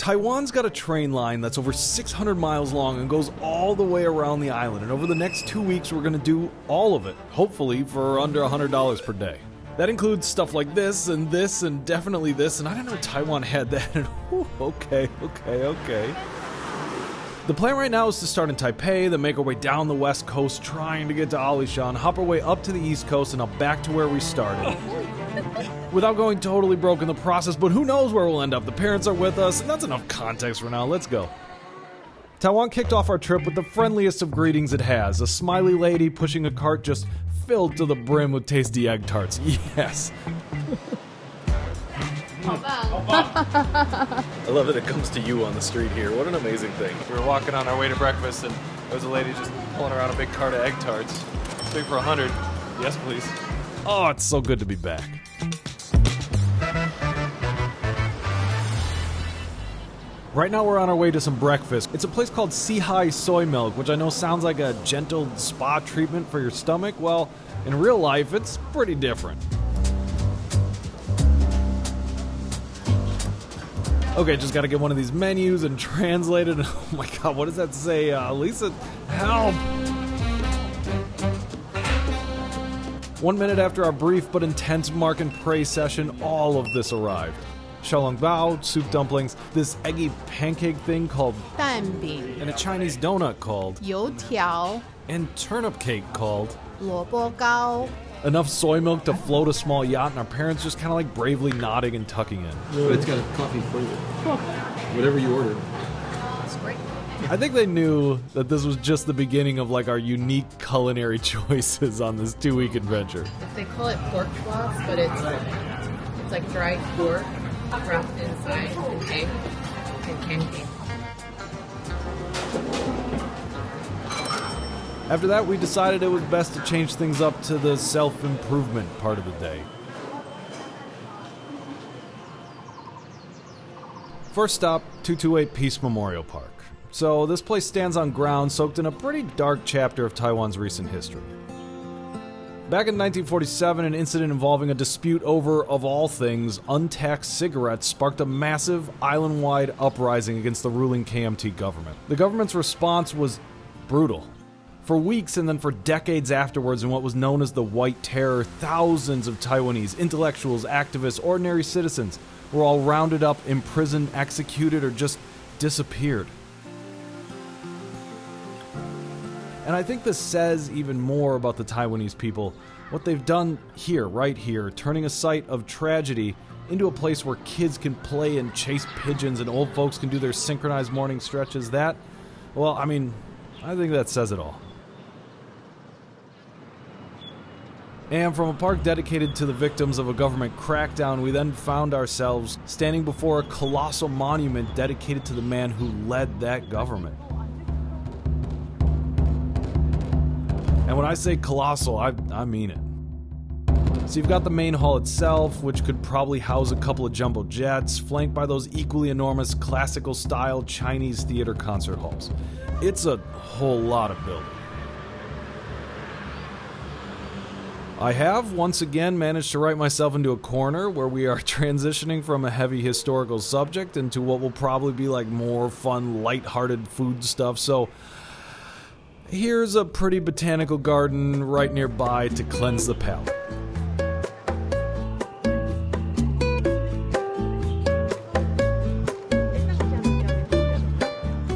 Taiwan's got a train line that's over 600 miles long and goes all the way around the island, and over the next 2 weeks we're going to do all of it, hopefully for under $100 per day. That includes stuff like this and definitely this, and I didn't know Taiwan had that. And okay. The plan right now is to start in Taipei, then make our way down the west coast, trying to get to Alishan, hop our way up to the east coast, and up back to where we started. Without going totally broke in the process, but who knows where we'll end up. The parents are with us, and that's enough context for now. Let's go. Taiwan kicked off our trip with the friendliest of greetings it has. A smiley lady pushing a cart just filled to the brim with tasty egg tarts. Yes. I love that it comes to you on the street here. What an amazing thing. We were walking on our way to breakfast, and there was a lady just pulling around a big cart of egg tarts. Big for 100. Yes, please. Oh, it's so good to be back. Right now we're on our way to some breakfast. It's a place called Sihai Soy Milk, which I know sounds like a gentle spa treatment for your stomach. Well, in real life, it's pretty different. Okay, just gotta get one of these menus and translate it. Oh my god, what does that say? Lisa, help! 1 minute after our brief but intense mark and pray session, all of this arrived. Xiaolongbao, soup dumplings, this eggy pancake thing called 蛋饼 and a Chinese donut called 油条 and turnip cake called 萝卜糕 enough soy milk to float a small yacht, and our parents just kind of like bravely nodding and tucking in. But it's got a coffee for you. Whatever you ordered. That's great. I think they knew that this was just the beginning of like our unique culinary choices on this 2-week adventure. They call it pork floss, but it's like dried pork wrapped inside an egg and candy. After that, we decided it was best to change things up to the self-improvement part of the day. First stop, 228 Peace Memorial Park. So this place stands on ground soaked in a pretty dark chapter of Taiwan's recent history. Back in 1947, an incident involving a dispute over, of all things, untaxed cigarettes sparked a massive island-wide uprising against the ruling KMT government. The government's response was brutal. For weeks and then for decades afterwards, in what was known as the White Terror, thousands of Taiwanese intellectuals, activists, ordinary citizens were all rounded up, imprisoned, executed, or just disappeared. And I think this says even more about the Taiwanese people, what they've done here, right here, turning a site of tragedy into a place where kids can play and chase pigeons and old folks can do their synchronized morning stretches. That, well, I mean, I think that says it all. And from a park dedicated to the victims of a government crackdown, we then found ourselves standing before a colossal monument dedicated to the man who led that government. And when I say colossal, I mean it. So you've got the main hall itself, which could probably house a couple of jumbo jets, flanked by those equally enormous classical-style Chinese theater concert halls. It's a whole lot of building. I have, once again, managed to write myself into a corner where we are transitioning from a heavy historical subject into what will probably be like more fun, lighthearted food stuff, so here's a pretty botanical garden right nearby to cleanse the palate.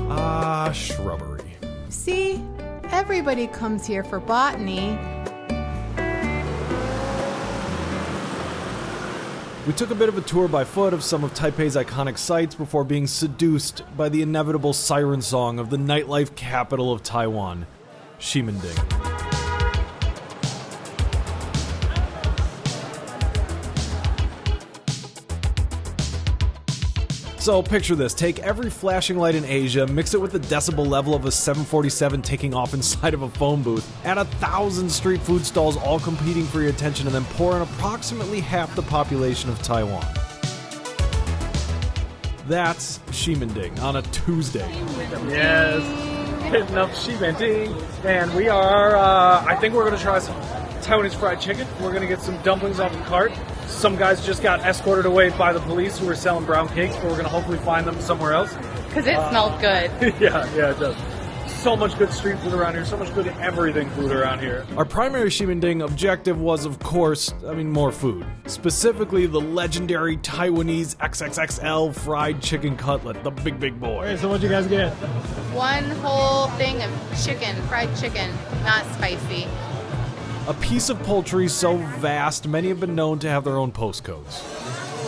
Ah, shrubbery. See? Everybody comes here for botany. We took a bit of a tour by foot of some of Taipei's iconic sites before being seduced by the inevitable siren song of the nightlife capital of Taiwan, Ximending. So picture this, take every flashing light in Asia, mix it with the decibel level of a 747 taking off inside of a phone booth, add 1,000 street food stalls all competing for your attention, and then pour in approximately half the population of Taiwan. That's Ximending on a Tuesday. Yes, hitting up Ximending, and we are, I think we're going to try some Taiwanese fried chicken. We're going to get some dumplings off the cart, Some guys just got escorted away by the police who were selling brown cakes, but we're going to hopefully find them somewhere else. Because it smelled good. Yeah, it does. So much good street food around here, so much good everything food around here. Our primary Ximending objective was, of course, more food. Specifically, the legendary Taiwanese XXXL fried chicken cutlet, the big boy. Okay, so what'd you guys get? One whole thing of chicken, fried chicken, not spicy. A piece of poultry so vast, many have been known to have their own postcodes.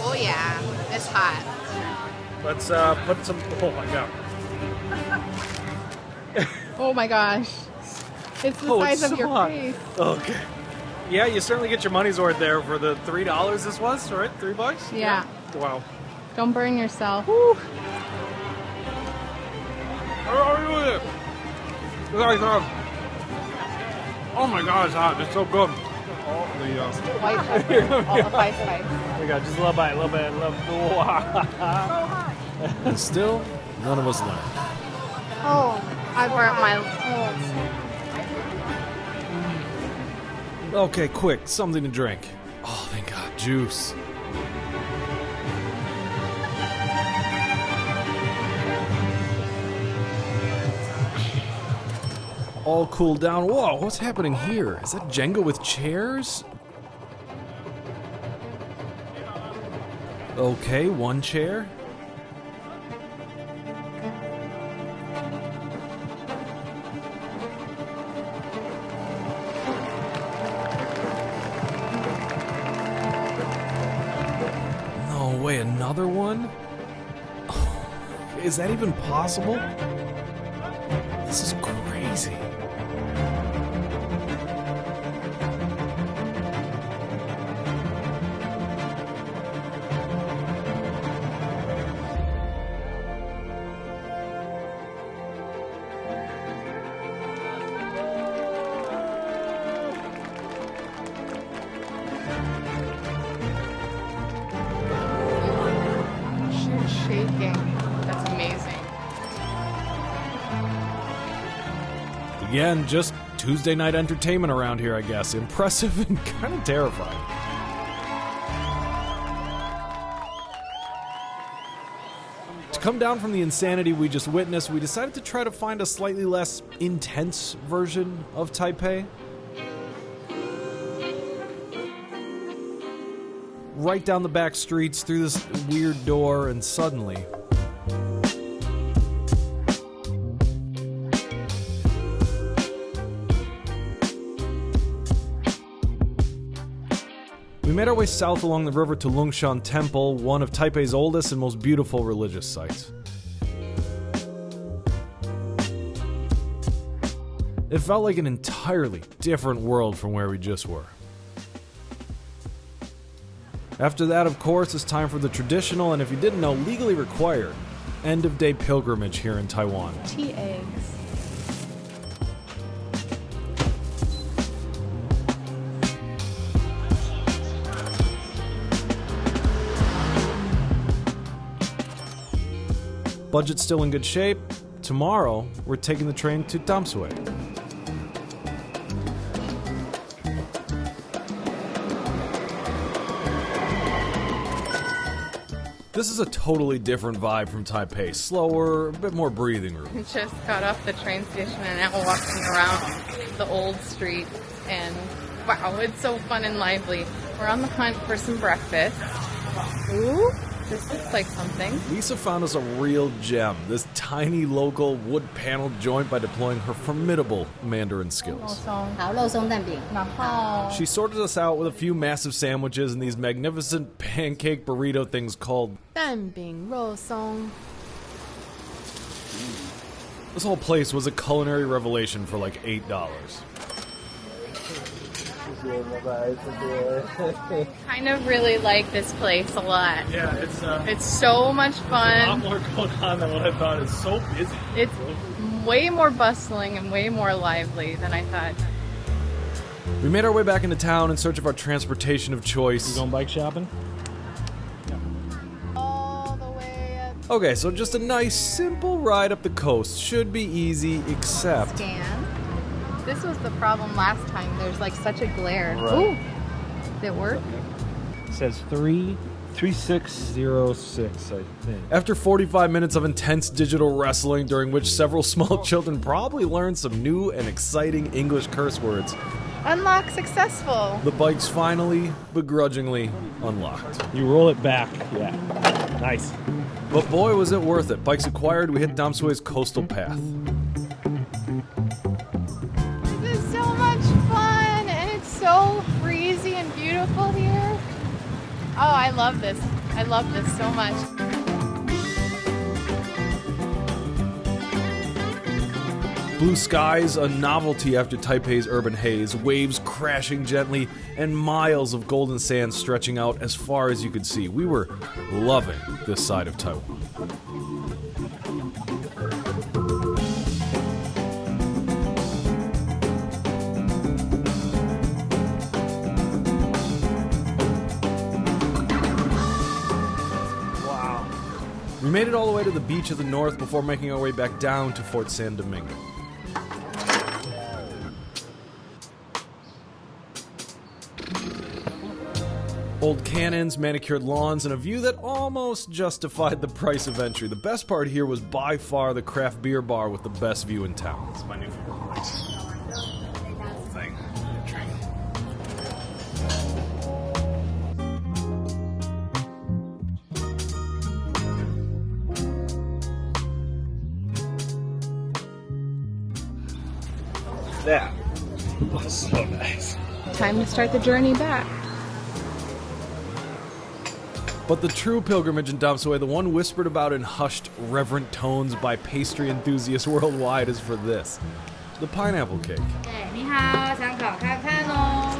Oh yeah, it's hot. Let's put some, oh my god. Oh my gosh. It's the size of your face. Okay. Yeah, you certainly get your money's worth there for the $3 this was, right? $3? Yeah. Wow. Don't burn yourself. How are you with it? Oh my god, it's hot. It's so good. White pepper, all the spice. We got just a little bite, a little bit, a little bit. And still, none of us learned. Oh, I burnt my. Okay, quick, something to drink. Oh, thank God, juice. All cooled down. Whoa, what's happening here? Is that Jenga with chairs? Okay, one chair. No way, another one? Is that even possible? This is crazy. She's shaking. That's amazing. Again, just Tuesday night entertainment around here, I guess. Impressive and kind of terrifying. To come down from the insanity we just witnessed, we decided to try to find a slightly less intense version of Taipei. Right down the back streets, through this weird door, and suddenly... we made our way south along the river to Lungshan Temple, one of Taipei's oldest and most beautiful religious sites. It felt like an entirely different world from where we just were. After that, of course, it's time for the traditional, and if you didn't know, legally required, end-of-day pilgrimage here in Taiwan. Tea eggs. Budget's still in good shape. Tomorrow, we're taking the train to Damsui. This is a totally different vibe from Taipei. Slower, a bit more breathing room. We just got off the train station and now we're walking around the old street. And wow, it's so fun and lively. We're on the hunt for some breakfast. Ooh. This looks like something. Lisa found us a real gem, this tiny local wood-paneled joint by deploying her formidable Mandarin skills. She sorted us out with a few massive sandwiches and these magnificent pancake burrito things called 蛋饼肉松. This whole place was a culinary revelation for like $8. Kind of really like this place a lot. Yeah, it's so much fun. A lot more going on than what I thought. It's so busy. It's way more bustling and way more lively than I thought. We made our way back into town in search of our transportation of choice. You going bike shopping? All the way up. Okay, so just a nice, simple ride up the coast. Should be easy, except... Scan. This was the problem last time. There's like such a glare. Right. Ooh. Did it work? says 3606, I think. After 45 minutes of intense digital wrestling, during which several small children probably learned some new and exciting English curse words, Unlock successful. the bike's finally, begrudgingly unlocked. You roll it back. Yeah. Nice. But boy, was it worth it. Bikes acquired, we hit Damsue's coastal path. This is so much fun, and it's so breezy and beautiful here. Oh, I love this. I love this so much. Blue skies, a novelty after Taipei's urban haze, waves crashing gently, and miles of golden sand stretching out as far as you could see. We were loving this side of Taiwan. We made it all the way to the beach of the north before making our way back down to Fort San Domingo. Old cannons, manicured lawns, and a view that almost justified the price of entry. The best part here was by far the craft beer bar with the best view in town. It's my new favorite place. Whole thing. That was so nice. Time to start the journey back. But the true pilgrimage in Damsue, the one whispered about in hushed, reverent tones by pastry enthusiasts worldwide, is for this. The pineapple cake. 你好，想考看看哦。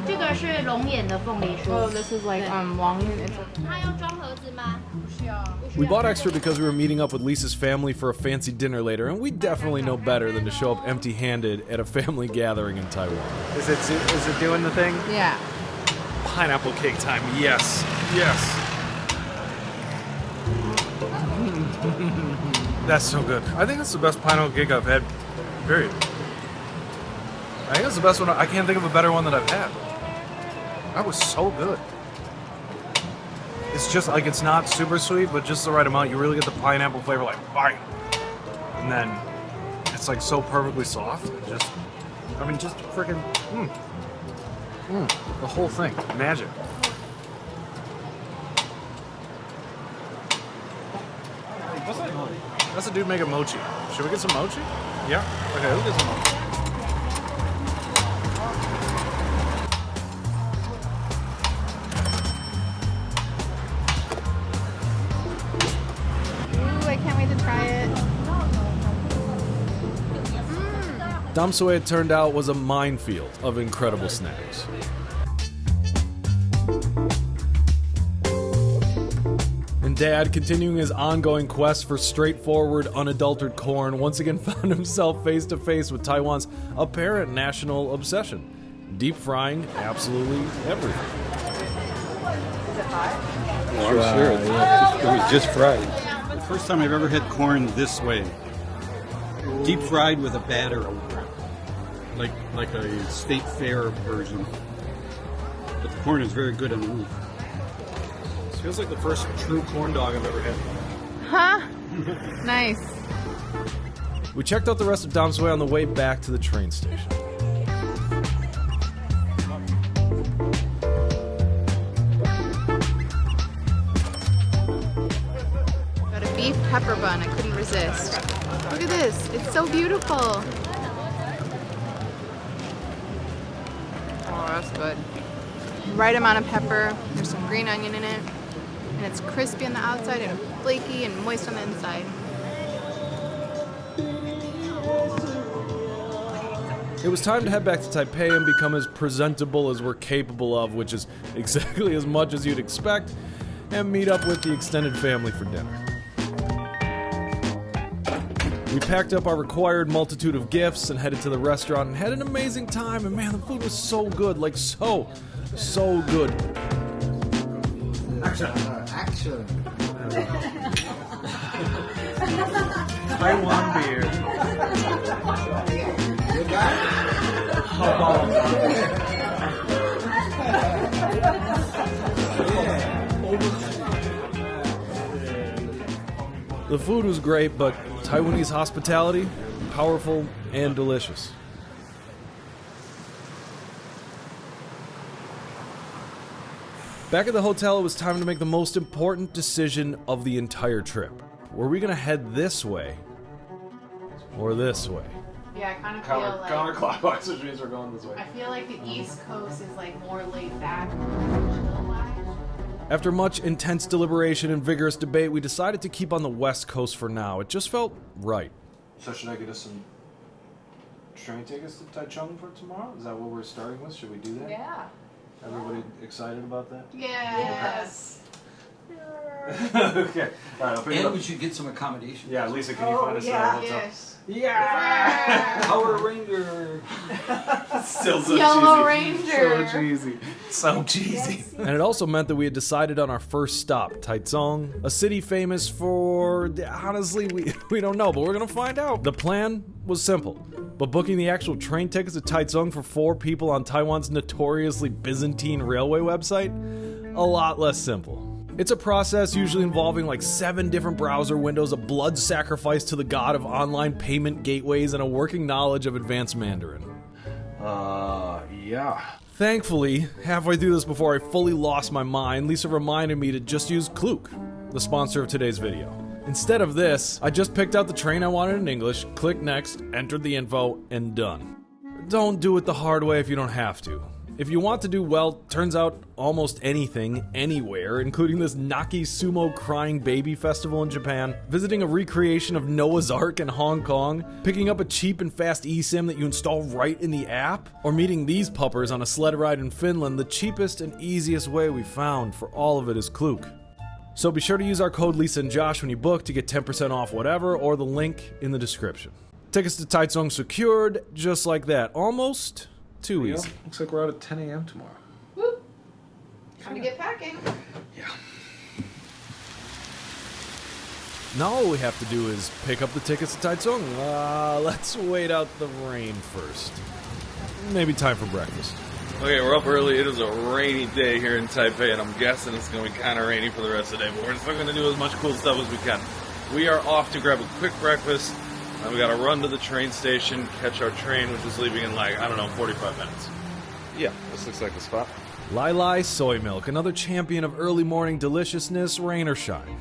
这个是龙眼的凤梨酥。 Oh, this is like Longyan. 它要装盒子吗？不需要。 We bought extra because we were meeting up with Lisa's family for a fancy dinner later, and we definitely know better than to show up empty-handed at a family gathering in Taiwan. Is it doing the thing? Yeah. Pineapple cake time. Yes. Yes. That's so good. I think that's the best pineapple cake I've had. Period. I think that's the best one. I can't think of a better one that I've had. That was so good. It's just like, it's not super sweet, but just the right amount. You really get the pineapple flavor, like bite, and then it's like so perfectly soft. Just freaking the whole thing, magic. That's a dude making mochi. Should we get some mochi? Yeah. Okay, we'll get some mochi. Ooh, I can't wait to try it. Damsue, it turned out, was a minefield of incredible snacks. And Dad, continuing his ongoing quest for straightforward, unadulterated corn, once again found himself face to face with Taiwan's apparent national obsession: deep frying absolutely everything. Well, I'm sure it was just fried. The first time I've ever had corn this way. Deep fried with a batter over it. Like a state fair version. But the corn is very good underneath. This feels like the first true corn dog I've ever had. Huh? Nice. We checked out the rest of Damsue on the way back to the train station. Got a beef pepper bun. I couldn't resist. Look at this. It's so beautiful. Oh, that's good. Right amount of pepper. There's some green onion in it. And it's crispy on the outside and flaky and moist on the inside. It was time to head back to Taipei and become as presentable as we're capable of, which is exactly as much as you'd expect, and meet up with the extended family for dinner. We packed up our required multitude of gifts and headed to the restaurant and had an amazing time, and man, the food was so good, like so good. Action. Taiwan beer. You got it? The food was great, but Taiwanese hospitality, powerful and delicious. Back at the hotel, it was time to make the most important decision of the entire trip. Were we gonna head this way or this way? Yeah, I kind of feel like Counterclockwise, which means we're going this way. I feel like the East Coast is like more laid back, chill-wise. After much intense deliberation and vigorous debate, we decided to keep on the West Coast for now. It just felt right. So should I get us some train tickets to Taichung for tomorrow? Is that what we're starting with? Should we do that? Yeah. Everybody excited about that? Yes. Okay. All right, I'll pick it And up. we should get some accommodation. Yeah, Lisa, can you find us a hotel? Yes. Yeah! Power Ranger. Still so Yellow cheesy. Ranger. So cheesy. So cheesy. And it also meant that we had decided on our first stop, Taichung, a city famous for, honestly, we don't know, but we're gonna find out. The plan was simple, but booking the actual train tickets to Taichung for 4 people on Taiwan's notoriously Byzantine railway website, a lot less simple. It's a process usually involving like 7 different browser windows, a blood sacrifice to the god of online payment gateways, and a working knowledge of advanced Mandarin. Yeah. Thankfully, halfway through this before I fully lost my mind, Lisa reminded me to just use Klook, the sponsor of today's video. Instead of this, I just picked out the train I wanted in English, clicked next, entered the info, and done. Don't do it the hard way if you don't have to. If you want to do well, turns out almost anything, anywhere, including this Naki Sumo Crying Baby Festival in Japan, visiting a recreation of Noah's Ark in Hong Kong, picking up a cheap and fast eSIM that you install right in the app, or meeting these puppers on a sled ride in Finland, the cheapest and easiest way we found for all of it is Klook. So be sure to use our code Lisa and Josh when you book to get 10% off whatever, or the link in the description. Tickets to Taichung secured, just like that. Almost too Yeah, easy. looks like we're out at 10 a.m. tomorrow. Woo. Time to get packing. Yeah. Now all we have to do is pick up the tickets to Taichung. Let's wait out the rain first. Maybe time for breakfast. Okay, we're up early. It is a rainy day here in Taipei, and I'm guessing it's going to be kind of rainy for the rest of the day, but we're still going to do as much cool stuff as we can. We are off to grab a quick breakfast, and we got to run to the train station, catch our train, which is leaving in 45 minutes. Yeah, this looks like the spot. Lai Lai Soy Milk, another champion of early morning deliciousness, rain or shine.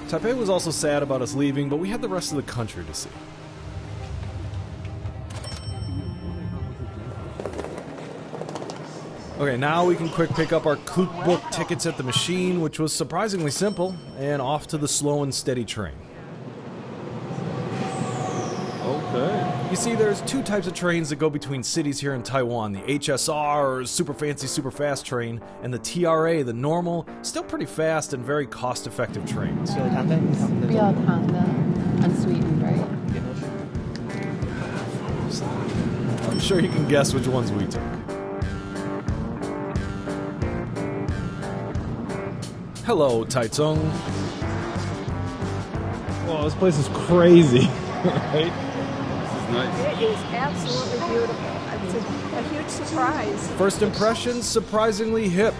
Taipei was also sad about us leaving, but we had the rest of the country to see. Okay, now we can quick pick up our Klook book tickets at the machine, which was surprisingly simple, and off to the slow and steady train. Okay. You see, there's 2 types of trains that go between cities here in Taiwan. The HSR, or super fancy, super fast train, and the TRA, the normal, still pretty fast and very cost-effective trains. 不要糖的 unsweetened, right? I'm sure you can guess which ones we took. Hello, Taichung. Well, this place is crazy, right? Nice. It is absolutely beautiful. It's a huge surprise. First impressions, surprisingly hip.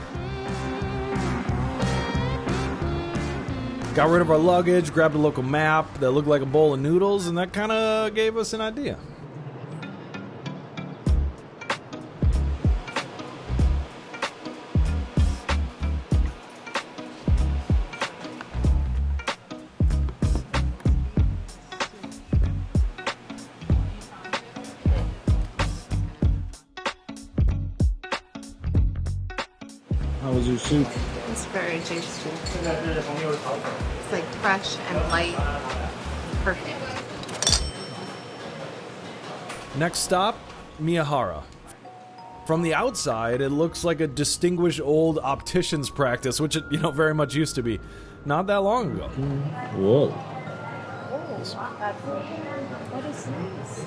Got rid of our luggage, grabbed a local map that looked like a bowl of noodles, and that kind of gave us an idea. How was your soup? It's very tasty. It's like fresh and light. Perfect. Next stop, Miyahara. From the outside, it looks like a distinguished old optician's practice, which it, very much used to be. Not that long ago. Whoa. What is this?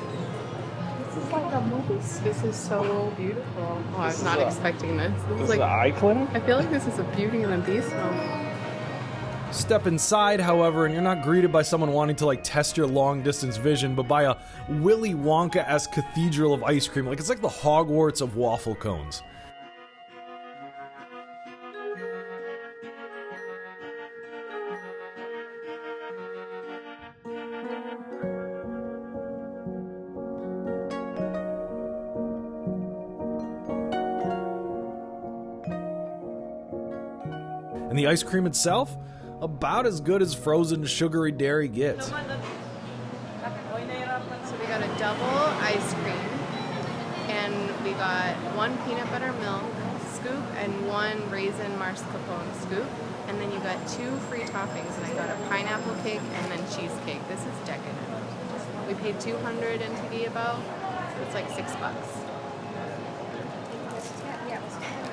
This is like a movie set. This is so beautiful. Oh, I was not expecting this. This is This is like, an eye clinic? I feel like this is a Beauty and the Beast moment. Step inside, however, and you're not greeted by someone wanting to like test your long-distance vision, but by a Willy Wonka-esque cathedral of ice cream. Like it's like the Hogwarts of waffle cones. And the ice cream itself, about as good as frozen sugary dairy gets. So we got a double ice cream, and we got one peanut butter milk scoop and one raisin mascarpone scoop, and then you got 2 free toppings, and I got a pineapple cake and then cheesecake. This is decadent. We paid 200 in Tigi about, so it's like $6.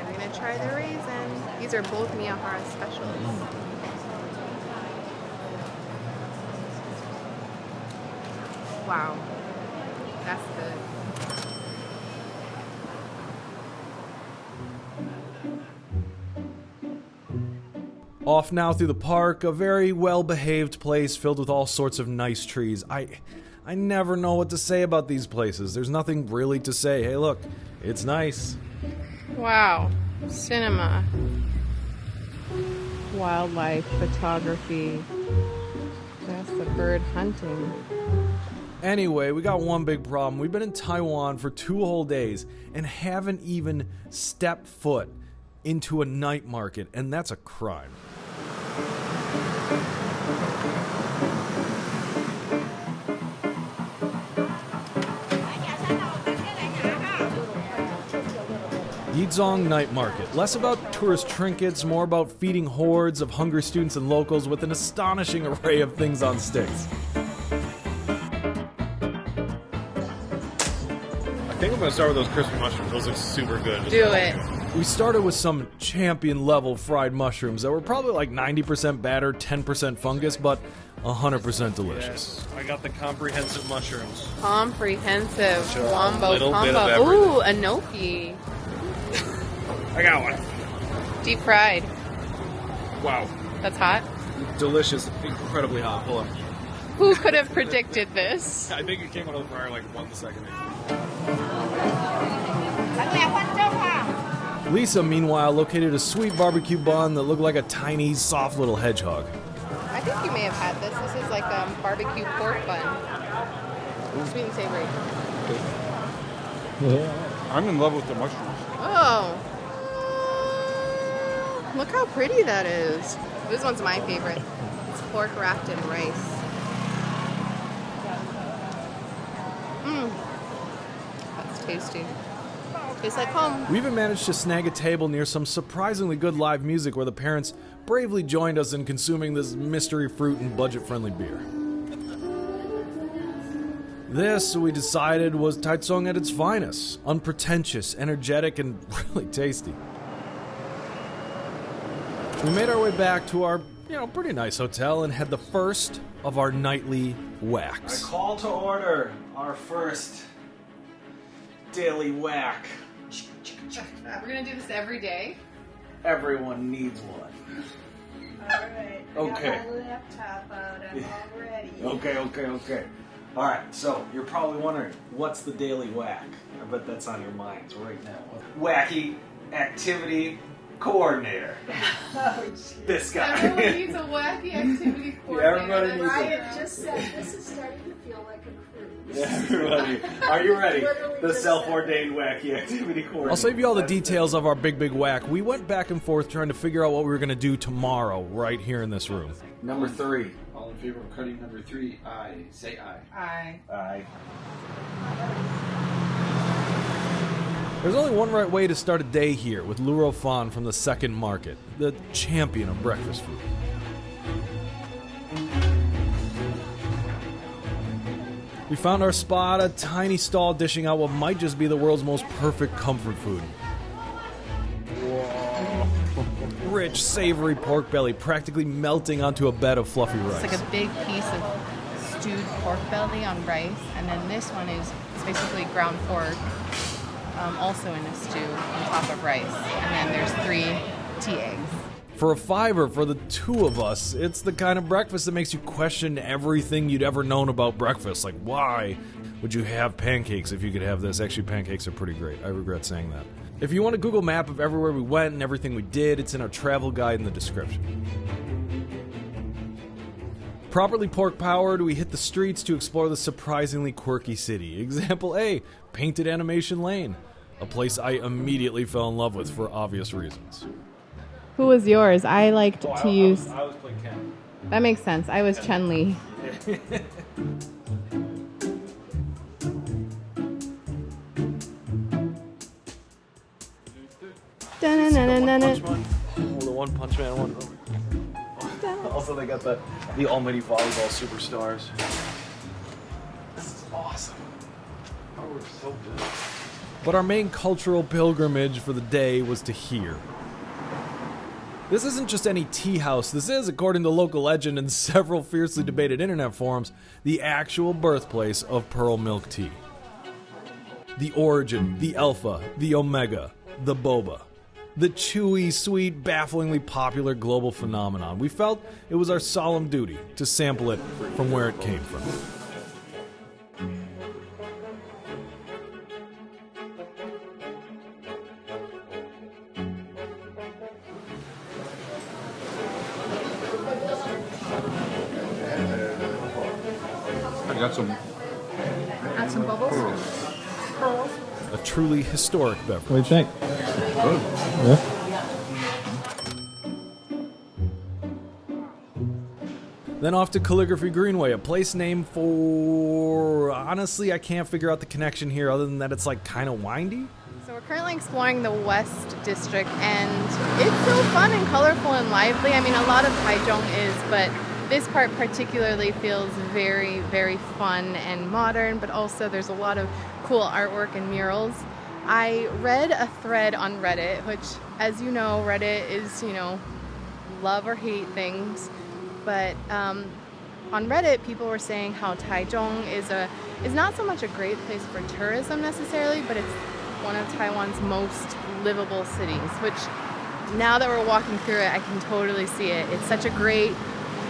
I'm gonna try the raisin. These are both Miyahara specials. Wow, that's good. Off now through the park, a very well-behaved place filled with all sorts of nice trees. I never know what to say about these places. There's nothing really to say. Hey, look, it's nice. Wow, cinema, wildlife photography. That's the bird hunting. Anyway, we got one big problem. We've been in Taiwan for 2 whole days and haven't even stepped foot into a night market, and that's a crime. Yizhong Night Market. Less about tourist trinkets, more about feeding hordes of hungry students and locals with an astonishing array of things on sticks. I think I'm gonna start with those crispy mushrooms. Those look super good. Do it. We started with some champion level fried mushrooms that were probably like 90% batter, 10% fungus, but 100% delicious. Yes, I got the comprehensive mushrooms. Comprehensive Sure, a wombo little bit of combo. everything. Ooh, enoki. I got one. Deep fried. Wow. That's hot. Delicious. Incredibly hot. Hold on. Who could have predicted this? I think it came out of the fryer like 1 second. Lisa, meanwhile, located a sweet barbecue bun that looked like a tiny, soft little hedgehog. I think you may have had this. This is like barbecue pork bun. Sweet and savory. I'm in love with the mushrooms. Oh. Look how pretty that is. This one's my favorite. It's pork wrapped in rice. That's tasty. Tastes like home. We even managed to snag a table near some surprisingly good live music where the parents bravely joined us in consuming this mystery fruit and budget-friendly beer. This, we decided, was Taichung at its finest. Unpretentious, energetic, and really tasty. We made our way back to our, pretty nice hotel and had the first of our nightly whacks. I call to order our first daily whack. We're gonna do this every day. Everyone needs one. Alright. Okay. I got my laptop out. I'm all ready. Okay. Alright, so you're probably wondering, what's the daily whack? I bet that's on your minds right now. Wacky activity coordinator. Oh, geez. This guy. Everyone needs a wacky activity coordinator. Everybody needs Ryan just said this is starting to feel like a cruise. Everybody, are you ready? Literally The just self-ordained wacky activity coordinator. I'll save you all the details of our big whack. We went back and forth trying to figure out what we were going to do tomorrow right here in this room. Number 3. All in favor of cutting number 3? Aye. Say aye. Aye. There's only one right way to start a day here with Luro Fan from the Second Market, the champion of breakfast food. We found our spot, a tiny stall dishing out what might just be the world's most perfect comfort food. Rich, savory pork belly practically melting onto a bed of fluffy rice. It's like a big piece of stewed pork belly on rice, and then this one is basically ground pork, also in a stew on top of rice, and then there's 3 tea eggs. For a $5 for the two of us, it's the kind of breakfast that makes you question everything you'd ever known about breakfast. Like, why would you have pancakes if you could have this? Actually, pancakes are pretty great. I regret saying that. If you want a Google map of everywhere we went and everything we did, it's in our travel guide in the description. Properly pork-powered, we hit the streets to explore the surprisingly quirky city. Example A, Painted Animation Lane, a place I immediately fell in love with for obvious reasons. Who was yours? I liked to use... I was playing Ken. That makes sense. I was Chun-Li. The One Punch Man one. Also, they got the Almighty Volleyball Superstars. This is awesome. Oh, we're so good. But our main cultural pilgrimage for the day was to here. This isn't just any tea house. This is, according to local legend and several fiercely debated internet forums, the actual birthplace of pearl milk tea. The origin, the alpha, the omega, the boba. The chewy, sweet, bafflingly popular global phenomenon. We felt it was our solemn duty to sample it from where it came from. I got some Add some bubbles. Pearls. A truly historic beverage. What do you think? good. Yeah. Then off to Calligraphy Greenway, a place named for... Honestly, I can't figure out the connection here other than that it's like kind of windy. So we're currently exploring the West District, and it's so fun and colorful and lively. I mean, a lot of Taichung is, but this part particularly feels very, very fun and modern, but also there's a lot of cool artwork and murals. I read a thread on Reddit, which, as you know, Reddit is, love or hate things. But on Reddit, people were saying how Taichung is not so much a great place for tourism necessarily, but it's one of Taiwan's most livable cities, which now that we're walking through it, I can totally see it. It's such a great,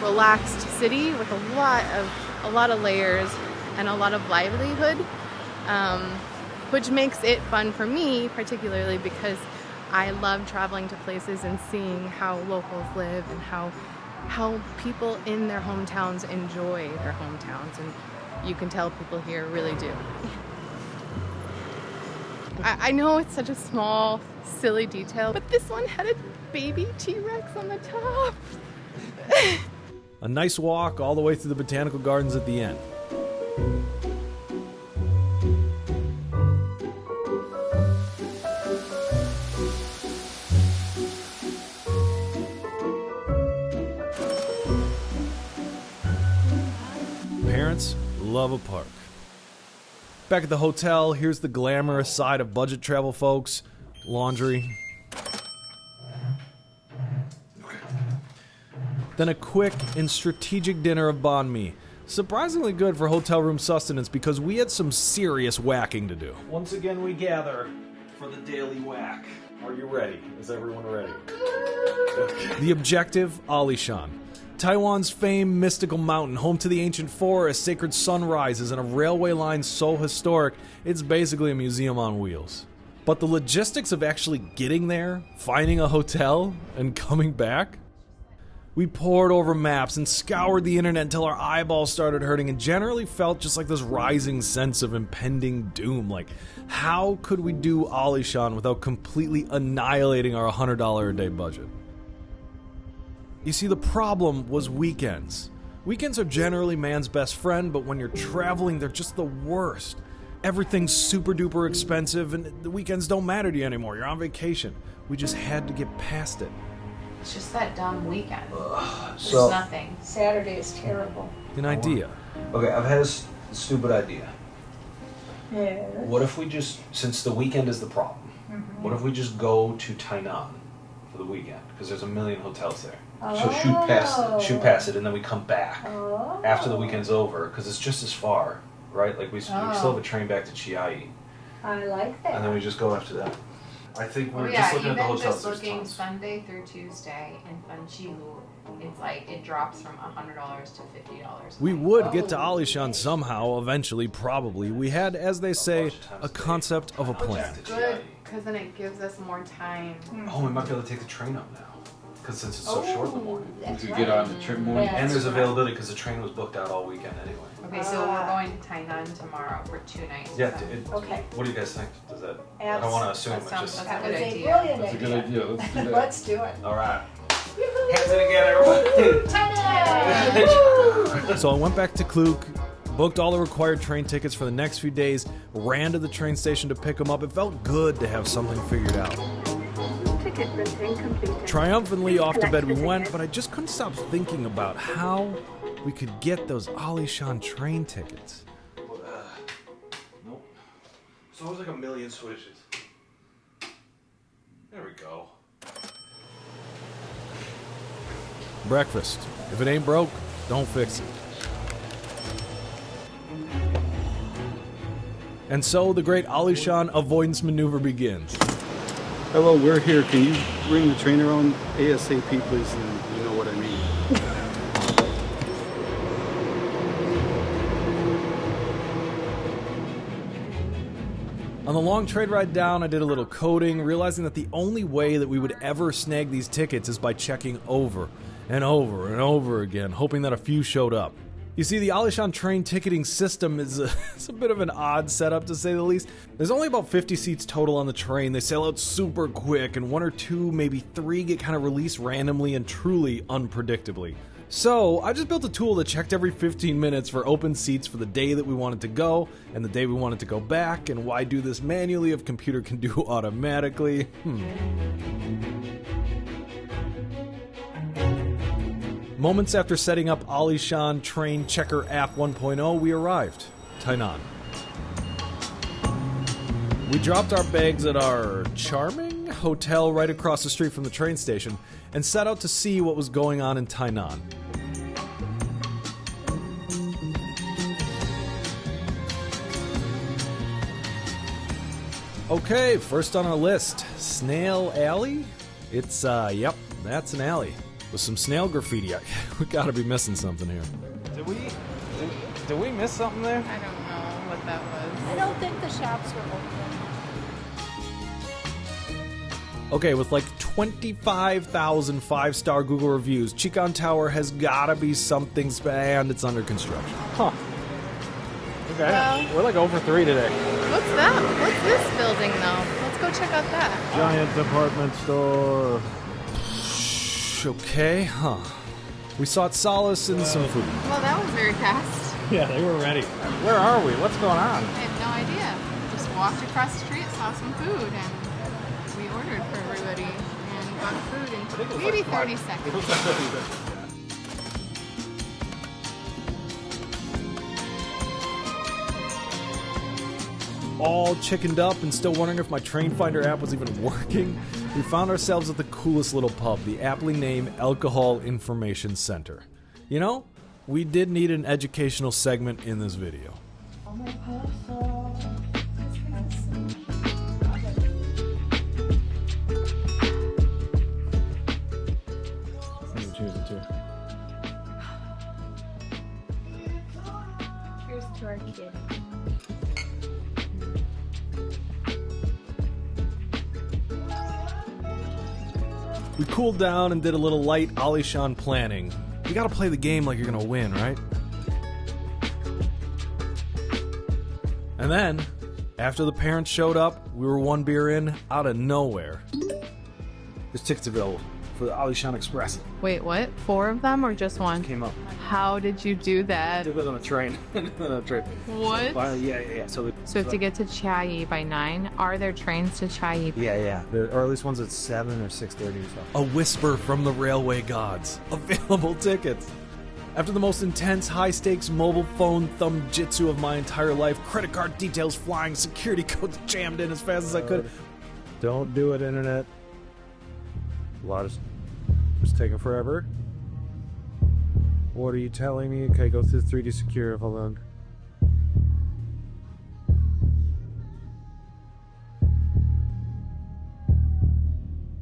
relaxed city with a lot of layers and a lot of livelihood, which makes it fun for me, particularly because I love traveling to places and seeing how locals live and how people in their hometowns enjoy their hometowns, and you can tell people here really do. I know it's such a small, silly detail, but this one had a baby T-Rex on the top. A nice walk all the way through the botanical gardens at the end. Parents love a park. Back at the hotel, here's the glamorous side of budget travel, folks. Laundry. Then a quick and strategic dinner of banh mi. Surprisingly good for hotel room sustenance because we had some serious whacking to do. Once again we gather for the daily whack. Are you ready? Is everyone ready? The objective, Alishan. Taiwan's famed mystical mountain, home to the ancient forest, sacred sunrises, and a railway line so historic, it's basically a museum on wheels. But the logistics of actually getting there, finding a hotel, and coming back? We pored over maps and scoured the internet until our eyeballs started hurting and generally felt just like this rising sense of impending doom. Like, how could we do Alishan without completely annihilating our $100 a day budget? You see, the problem was weekends. Weekends are generally man's best friend, but when you're traveling, they're just the worst. Everything's super duper expensive, and the weekends don't matter to you anymore. You're on vacation. We just had to get past it. It's just that dumb weekend. There's So- nothing. Saturday is terrible. An idea. Okay, I've had a stupid idea. Yeah. What if we just, since the weekend is the problem, what if we just go to Tainan for the weekend? Because there's a million hotels there. So shoot past it, and then we come back after the weekend's over, because it's just as far, right? Like we still have a train back to Chiayi, I like that. and then we just go after that. I think we're Oh, just yeah, looking at the even hotels. just There's looking tons. Sunday through Tuesday in Funchilu, it's like it drops from $100 to $50. We would get to Alishan somehow, eventually, probably. We had, as they say, a concept of a plan. Good, because then it gives us more time. Oh, we might be able to take the train up now. Because since it's so short in the morning. We could get on the trip morning. And there's availability because the train was booked out all weekend anyway. Okay, so we're going to Tainan tomorrow for 2 nights. Yeah. Okay. What do you guys think? Does that? I don't want to assume. That It's sounds just. that's a good That's a idea. brilliant That's a good idea. Let's do that. Let's do it. All right. Hands it again, everybody. China! So I went back to Kluk, booked all the required train tickets for the next few days, ran to the train station to pick them up. It felt good to have something figured out. Ticket printing completed. Triumphantly off to bed we went, but I just couldn't stop thinking about how we could get those Alishan train tickets. Nope. It's always like a million switches. There we go. Breakfast. If it ain't broke, don't fix it. And so the great Alishan avoidance maneuver begins. Hello, we're here. Can you bring the train around ASAP, please? And you know what I mean. On the long trade ride down, I did a little coding, realizing that the only way that we would ever snag these tickets is by checking over and over and over again, hoping that a few showed up. You see, the Alishan train ticketing system is it's a bit of an odd setup, to say the least. There's only about 50 seats total on the train. They sell out super quick, and 1 or 2, maybe 3 get kind of released randomly and truly unpredictably. So, I just built a tool that checked every 15 minutes for open seats for the day that we wanted to go, and the day we wanted to go back, and why do this manually if computer can do automatically? Moments after setting up Alishan Train Checker App 1.0, we arrived. Tainan. We dropped our bags at our charming hotel right across the street from the train station and set out to see what was going on in Tainan. Okay, first on our list, Snail Alley. It's, yep, that's an alley with some snail graffiti. We gotta be missing something here. Did we miss something there? I don't know what that was. I don't think the shops were open. Okay, with like 25,000 5-star Google reviews, Chikan Tower has gotta be something and it's under construction. Huh. Okay. Well- We're like over 3 today. What's that? What's this building though? Let's go check out that. Giant department store. Okay, huh. We sought solace in some food. Well, that was very fast. Yeah, they were ready. Where are we? What's going on? I had no idea. Just walked across the street, saw some food, and we ordered for everybody and got food in maybe 30 seconds. All chickened up and still wondering if my Train Finder app was even working, we found ourselves at the coolest little pub, the aptly named Alcohol Information Center. You know, we did need an educational segment in this video. Choose it too. Here's to our kid. We cooled down and did a little light Alishan planning. You gotta play the game like you're gonna win, right? And then, after the parents showed up, we were 1 beer in, out of nowhere. There's tickets available for the Alishan Express. Wait, what? 4 of them or just one? Came up. How did you do that? Did it on a train. On a train. What? Yeah. So So we have to get to Chiayi by 9. Are there trains to Chiayi? Yeah. Or at least one's at 7 or 6:30 or so. A whisper from the railway gods. Available tickets. After the most intense, high-stakes mobile phone thumb jitsu of my entire life, credit card details flying, security codes jammed in as fast as I could. Don't do it, internet. A lot of it's taking forever. What are you telling me? Okay, go through 3D secure. Hold on.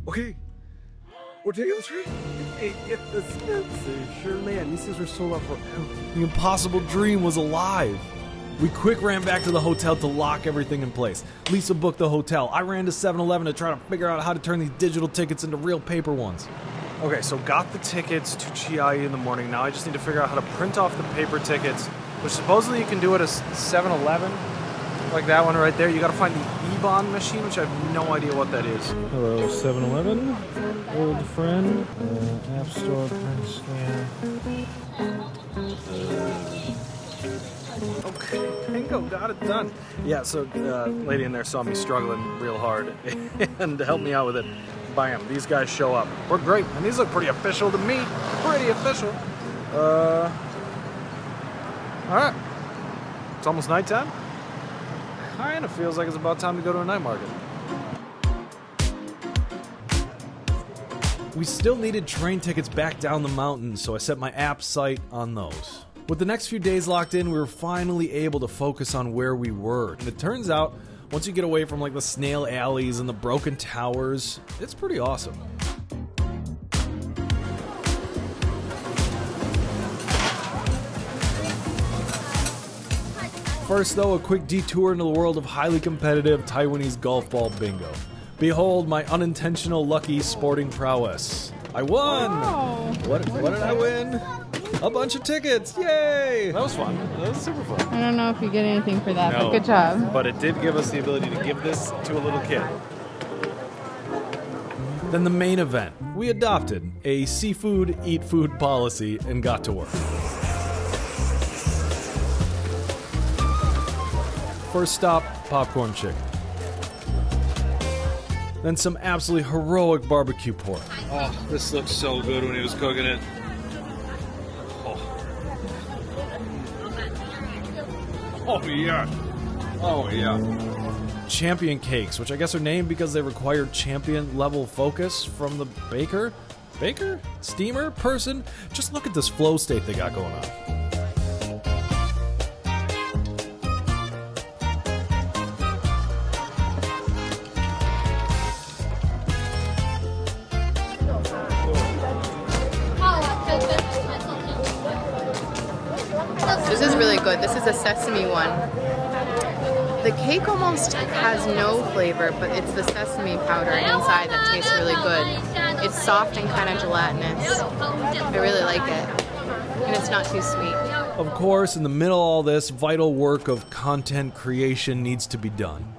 Okay, we're taking the train. Hey, get the Spencer. Sure, man, these things were sold out forever. The impossible dream was alive. We quick ran back to the hotel to lock everything in place. Lisa booked the hotel. I ran to 7-Eleven to try to figure out how to turn these digital tickets into real paper ones. Okay, so got the tickets to Chiayi in the morning. Now I just need to figure out how to print off the paper tickets, which supposedly you can do at a 7-Eleven, like that one right there. You gotta find the E-Bond machine, which I have no idea what that is. Hello, 7-Eleven, old friend, App Store, print scan. Okay, bingo, got it done. Yeah, so lady in there saw me struggling real hard and helped me out with it. Bam, these guys show up. We're great, and these look pretty official to me. Pretty official. Alright. It's almost nighttime. Kinda feels like it's about time to go to a night market. We still needed train tickets back down the mountain, so I set my app site on those. With the next few days locked in, we were finally able to focus on where we were. And it turns out, once you get away from like the snail alleys and the broken towers, it's pretty awesome. First though, a quick detour into the world of highly competitive Taiwanese golf ball bingo. Behold my unintentional lucky sporting prowess. I won! Wow. What did I win? A bunch of tickets! Yay! That was fun. That was super fun. I don't know if you get anything for that, No, but good job. But it did give us the ability to give this to a little kid. Then the main event. We adopted a seafood, eat food policy and got to work. First stop, popcorn chicken. Then some absolutely heroic barbecue pork. Oh, this looks so good when he was cooking it. Oh yeah. Oh yeah. Champion cakes, which I guess are named because they require champion level focus from the baker? Baker? Steamer? Person? Just look at this flow state they got going on. This is really good. This is a sesame one. The cake almost has no flavor, but it's the sesame powder inside that tastes really good. It's soft and kind of gelatinous. I really like it. And it's not too sweet. Of course, in the middle of all this, vital work of content creation needs to be done.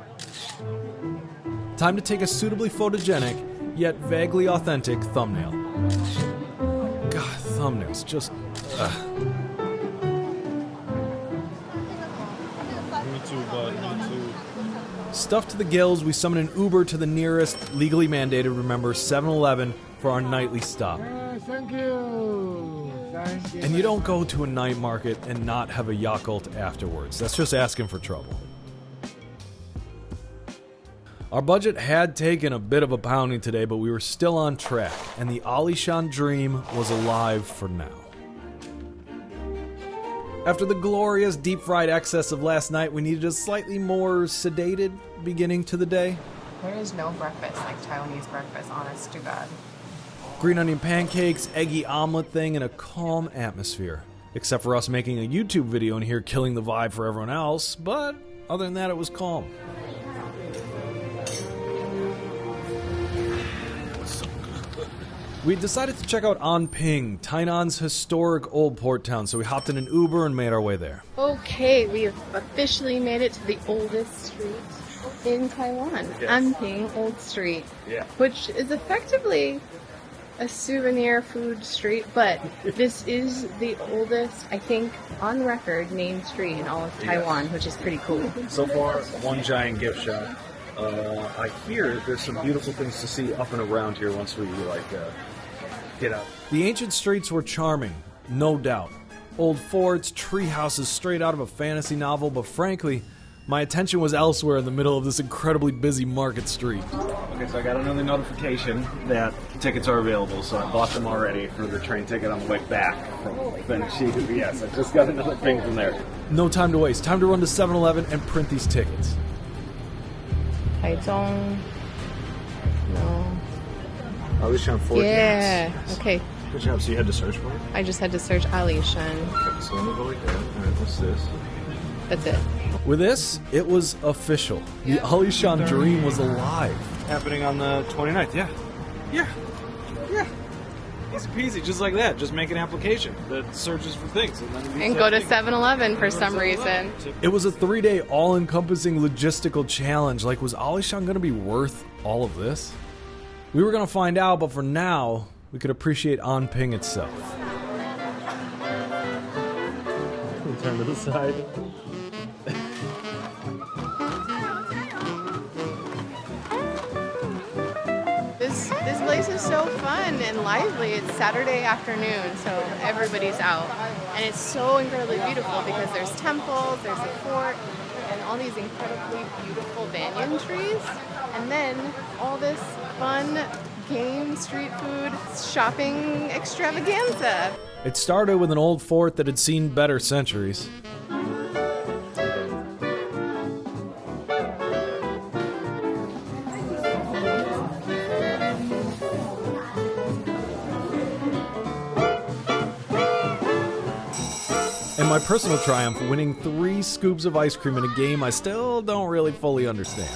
Time to take a suitably photogenic, yet vaguely authentic thumbnail. God, thumbnails just... Me too, bud. Me too. Stuffed to the gills, we summon an Uber to the nearest, legally mandated, remember, 7-Eleven for our nightly stop. Thank you. And you don't go to a night market and not have a Yakult afterwards. That's just asking for trouble. Our budget had taken a bit of a pounding today, but we were still on track, and the Alishan dream was alive for now. After the glorious deep-fried excess of last night, we needed a slightly more sedated beginning to the day. There is no breakfast like Taiwanese breakfast, honest to God. Green onion pancakes, eggy omelet thing, and a calm atmosphere. Except for us making a YouTube video in here killing the vibe for everyone else, but other than that, it was calm. We decided to check out Anping, Tainan's historic old port town, so we hopped in an Uber and made our way there. Okay, we have officially made it to the oldest street in Taiwan, Anping Old Street, which is effectively a souvenir food street, but this is the oldest, I think, on record, named street in all of Taiwan, which is pretty cool. So far, one giant gift shop. I hear there's some beautiful things to see up and around here once we get out. The ancient streets were charming, no doubt. Old forts, tree houses straight out of a fantasy novel, but frankly, my attention was elsewhere in the middle of this incredibly busy market street. Okay, so I got another notification that tickets are available, so I bought them already for the train ticket on the way back from Beneshi. Yes, I just got another thing from there. No time to waste. Time to run to 7-Eleven and print these tickets. Taichung, no. Alishan Fort. Yeah. Yes. Okay. Good job. So you had to search for it? I just had to search Alishan. Okay, so let me go like that. Alright, what's this? That's it. With this, it was official. The Alishan dream was alive. Happening on the 29th, yeah. Yeah. Easy peasy, just like that. Just make an application that searches for things. And go to 7-Eleven for some reason. It was a 3-day all-encompassing logistical challenge. Like, was Alishan going to be worth all of this? We were going to find out, but for now, we could appreciate Anping itself. Turn to the side. This place is so fun and lively. It's Saturday afternoon, so everybody's out. And it's so incredibly beautiful because there's temples, there's a fort, and all these incredibly beautiful banyan trees. And then all this fun game, street food, shopping extravaganza. It started with an old fort that had seen better centuries. And my personal triumph, winning 3 scoops of ice cream in a game I still don't really fully understand.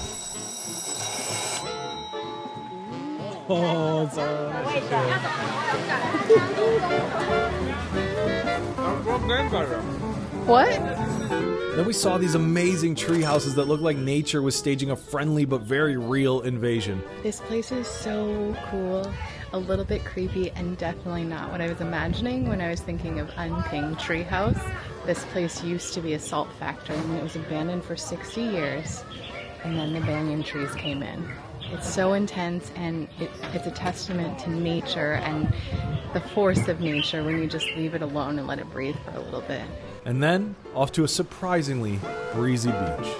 Oh, it's What? Then we saw these amazing tree houses that looked like nature was staging a friendly but very real invasion. This place is so cool, a little bit creepy, and definitely not what I was imagining when I was thinking of Anping Treehouse. This place used to be a salt factory and it was abandoned for 60 years, and then the banyan trees came in. It's so intense, and it's a testament to nature and the force of nature when you just leave it alone and let it breathe for a little bit. And then, off to a surprisingly breezy beach.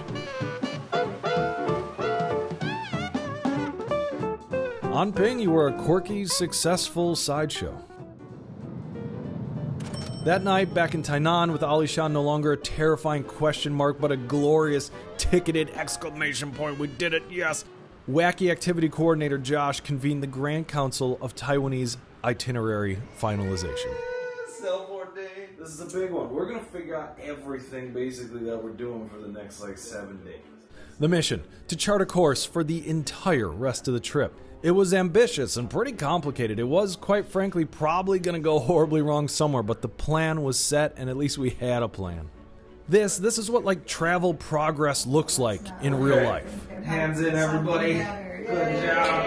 Anping, you were a quirky, successful sideshow. That night, back in Tainan, with Alishan no longer a terrifying question mark, but a glorious ticketed exclamation point. We did it, yes! Wacky activity coordinator Josh convened the Grand Council of Taiwanese itinerary finalization. Sailboard day. This is a big one. We're gonna figure out everything basically that we're doing for the next 7 days. The mission, to chart a course for the entire rest of the trip. It was ambitious and pretty complicated. It was, quite frankly, probably gonna go horribly wrong somewhere, but the plan was set, and at least we had a plan. This is what travel progress looks like in real life. Hands in, everybody. Good job.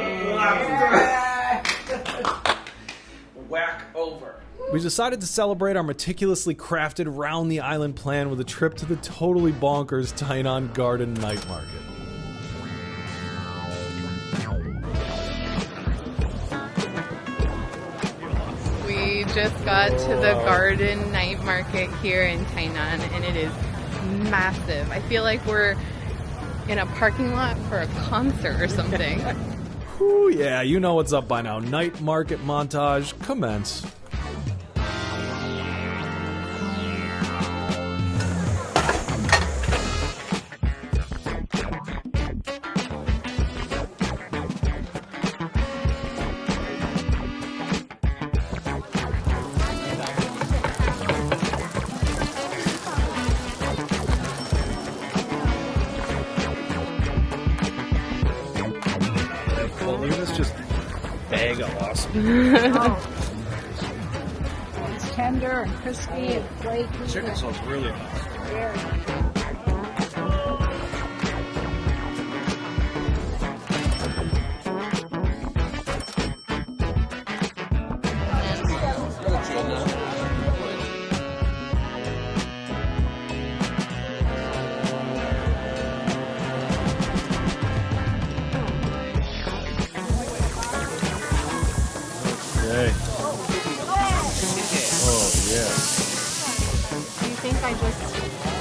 Whack over. We decided to celebrate our meticulously crafted round the island plan with a trip to the totally bonkers Tainan Garden Night Market. We just got to the Garden Night Market here in Tainan, and it is massive. I feel like we're in a parking lot for a concert or something. Whew, yeah, you know what's up by now. Night Market montage, commence. It's tender and crispy and flaky. Chicken sauce really nice. Very.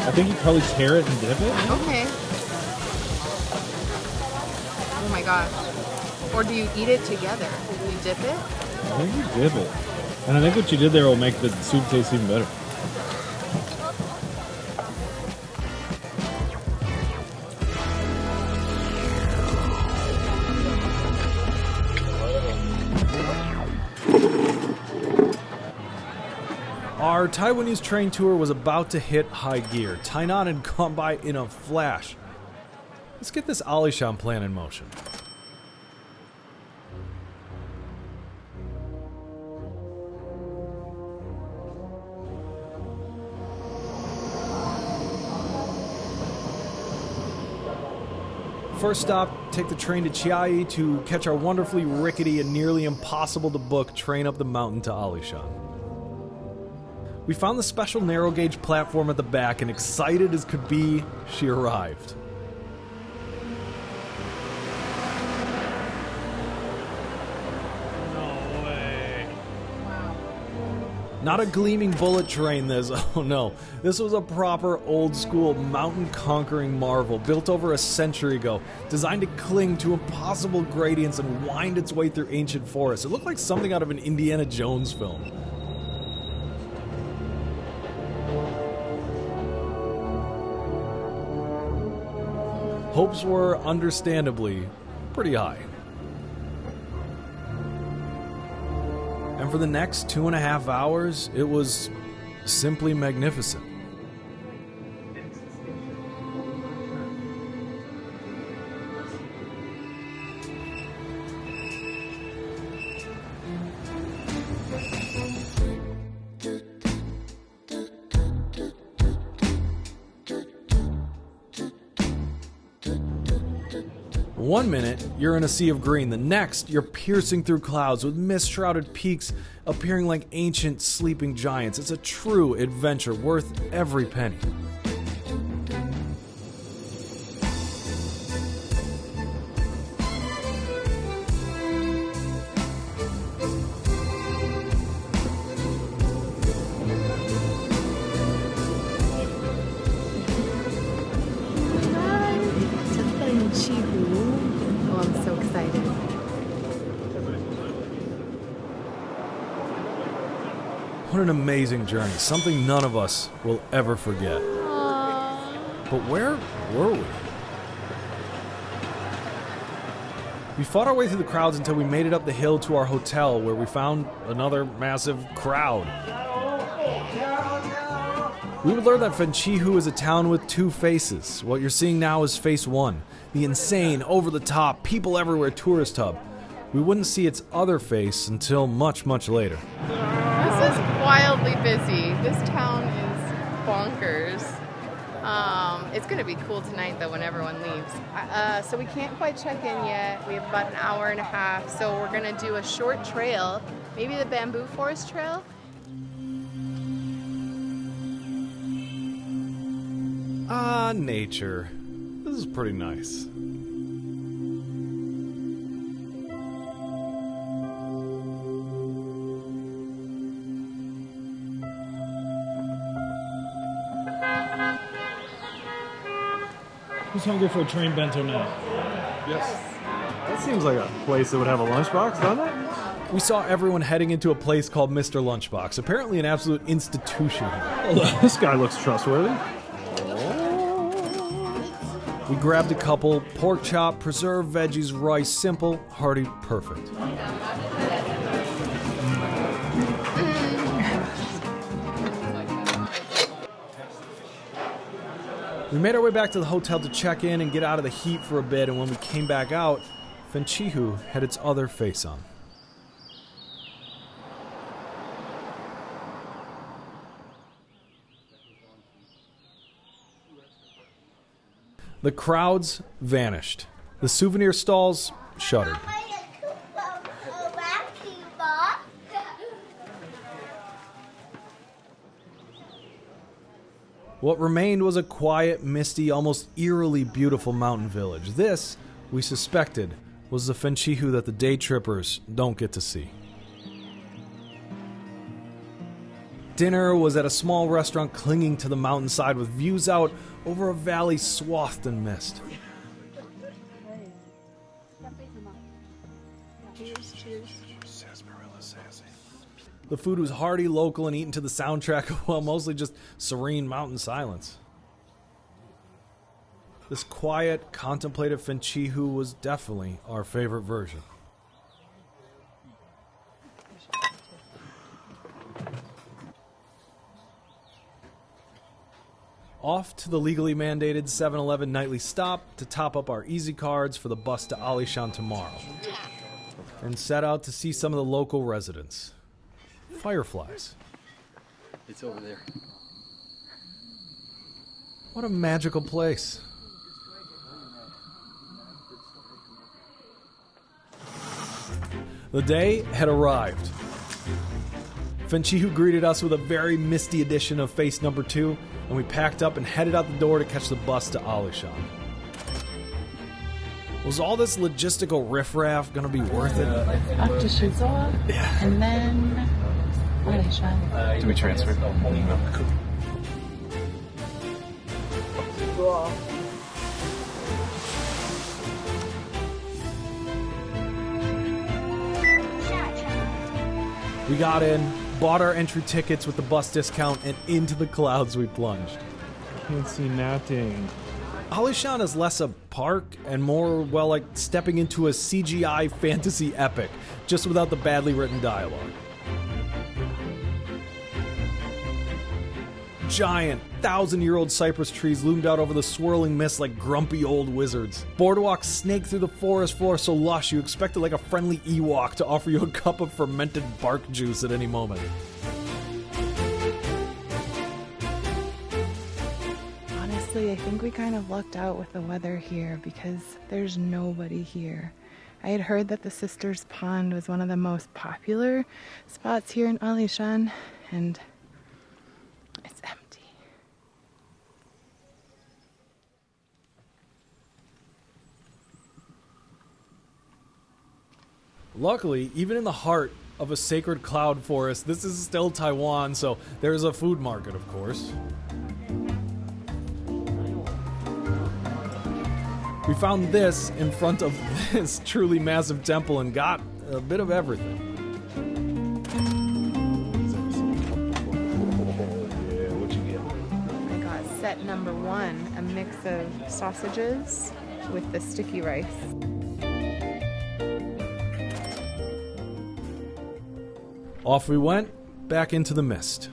I think you probably tear it and dip it. Okay. Oh my gosh. Or do you eat it together? You dip it? I think you dip it. And I think what you did there will make the soup taste even better. Our Taiwanese train tour was about to hit high gear. Tainan had gone by in a flash. Let's get this Alishan plan in motion. First stop, take the train to Chiayi to catch our wonderfully rickety and nearly impossible to book train up the mountain to Alishan. We found the special narrow gauge platform at the back, and excited as could be, she arrived. No way. Not a gleaming bullet train, this. Oh no. This was a proper old school mountain conquering marvel built over a century ago, designed to cling to impossible gradients and wind its way through ancient forests. It looked like something out of an Indiana Jones film. Hopes were understandably pretty high. And for the next 2.5 hours, it was simply magnificent. One minute, you're in a sea of green. The next, you're piercing through clouds with mist-shrouded peaks appearing like ancient sleeping giants. It's a true adventure worth every penny. Oh, I'm so excited. What an amazing journey, something none of us will ever forget. But where were we? We fought our way through the crowds until we made it up the hill to our hotel, where we found another massive crowd. We would learn that Fenchihu is a town with two faces. What you're seeing now is face one, the insane, over-the-top, people everywhere tourist hub. We wouldn't see its other face until much, much later. This is wildly busy. This town is bonkers. It's going to be cool tonight, though, when everyone leaves. So we can't quite check in yet. We have about an hour and a half, so we're going to do a short trail, maybe the Bamboo Forest Trail. Ah, nature. This is pretty nice. Who's hungry for a train bento now? Yes. That seems like a place that would have a lunchbox, doesn't it? We saw everyone heading into a place called Mr. Lunchbox, apparently an absolute institution here. This guy looks trustworthy. We grabbed a couple, pork chop, preserved veggies, rice, simple, hearty, perfect. We made our way back to the hotel to check in and get out of the heat for a bit, and when we came back out, Fenchihu had its other face on. The crowds vanished. The souvenir stalls shuttered. What remained was a quiet, misty, almost eerily beautiful mountain village. This, we suspected, was the Fenchihu that the day trippers don't get to see. Dinner was at a small restaurant clinging to the mountainside with views out over a valley swathed in mist. The food was hearty, local, and eaten to the soundtrack of, well, mostly just serene mountain silence. This quiet, contemplative Fenchihu was definitely our favorite version. off to the legally mandated 7-Eleven nightly stop to top up our Easy cards for the bus to Alishan tomorrow. And set out to see some of the local residents. Fireflies. It's over there. What a magical place. The day had arrived. Fenchihu greeted us with a very misty edition of face number 2, and we packed up and headed out the door to catch the bus to Alishan. Was all this logistical riffraff gonna be worth it? Up to Shizuoka, and then Alishan. Do we transfer? We got in, bought our entry tickets with the bus discount, and into the clouds we plunged. Can't see nothing. Alishan is less a park and more, well, like stepping into a CGI fantasy epic, just without the badly written dialogue. Giant, 1,000-year-old cypress trees loomed out over the swirling mist like grumpy old wizards. Boardwalks snaked through the forest floor so lush you expected like a friendly Ewok to offer you a cup of fermented bark juice at any moment. Honestly, I think we kind of lucked out with the weather here because there's nobody here. I had heard that the Sisters Pond was one of the most popular spots here in Alishan, and it's empty. Luckily, even in the heart of a sacred cloud forest, this is still Taiwan, so there's a food market, of course. We found this in front of this truly massive temple and got a bit of everything. Yeah, what you get? I got set number 1, a mix of sausages with the sticky rice. Off we went, back into the mist.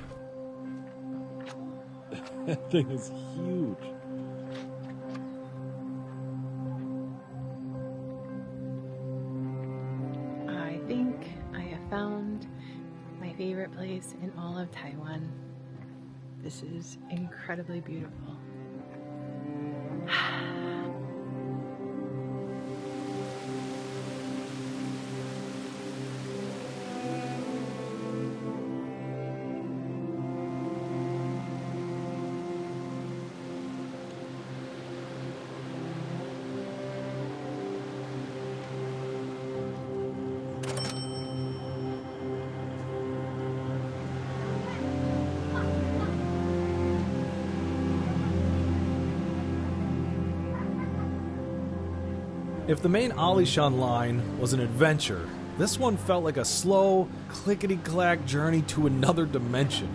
That thing is huge. I think I have found my favorite place in all of Taiwan. This is incredibly beautiful. If the main Alishan line was an adventure, this one felt like a slow, clickety-clack journey to another dimension.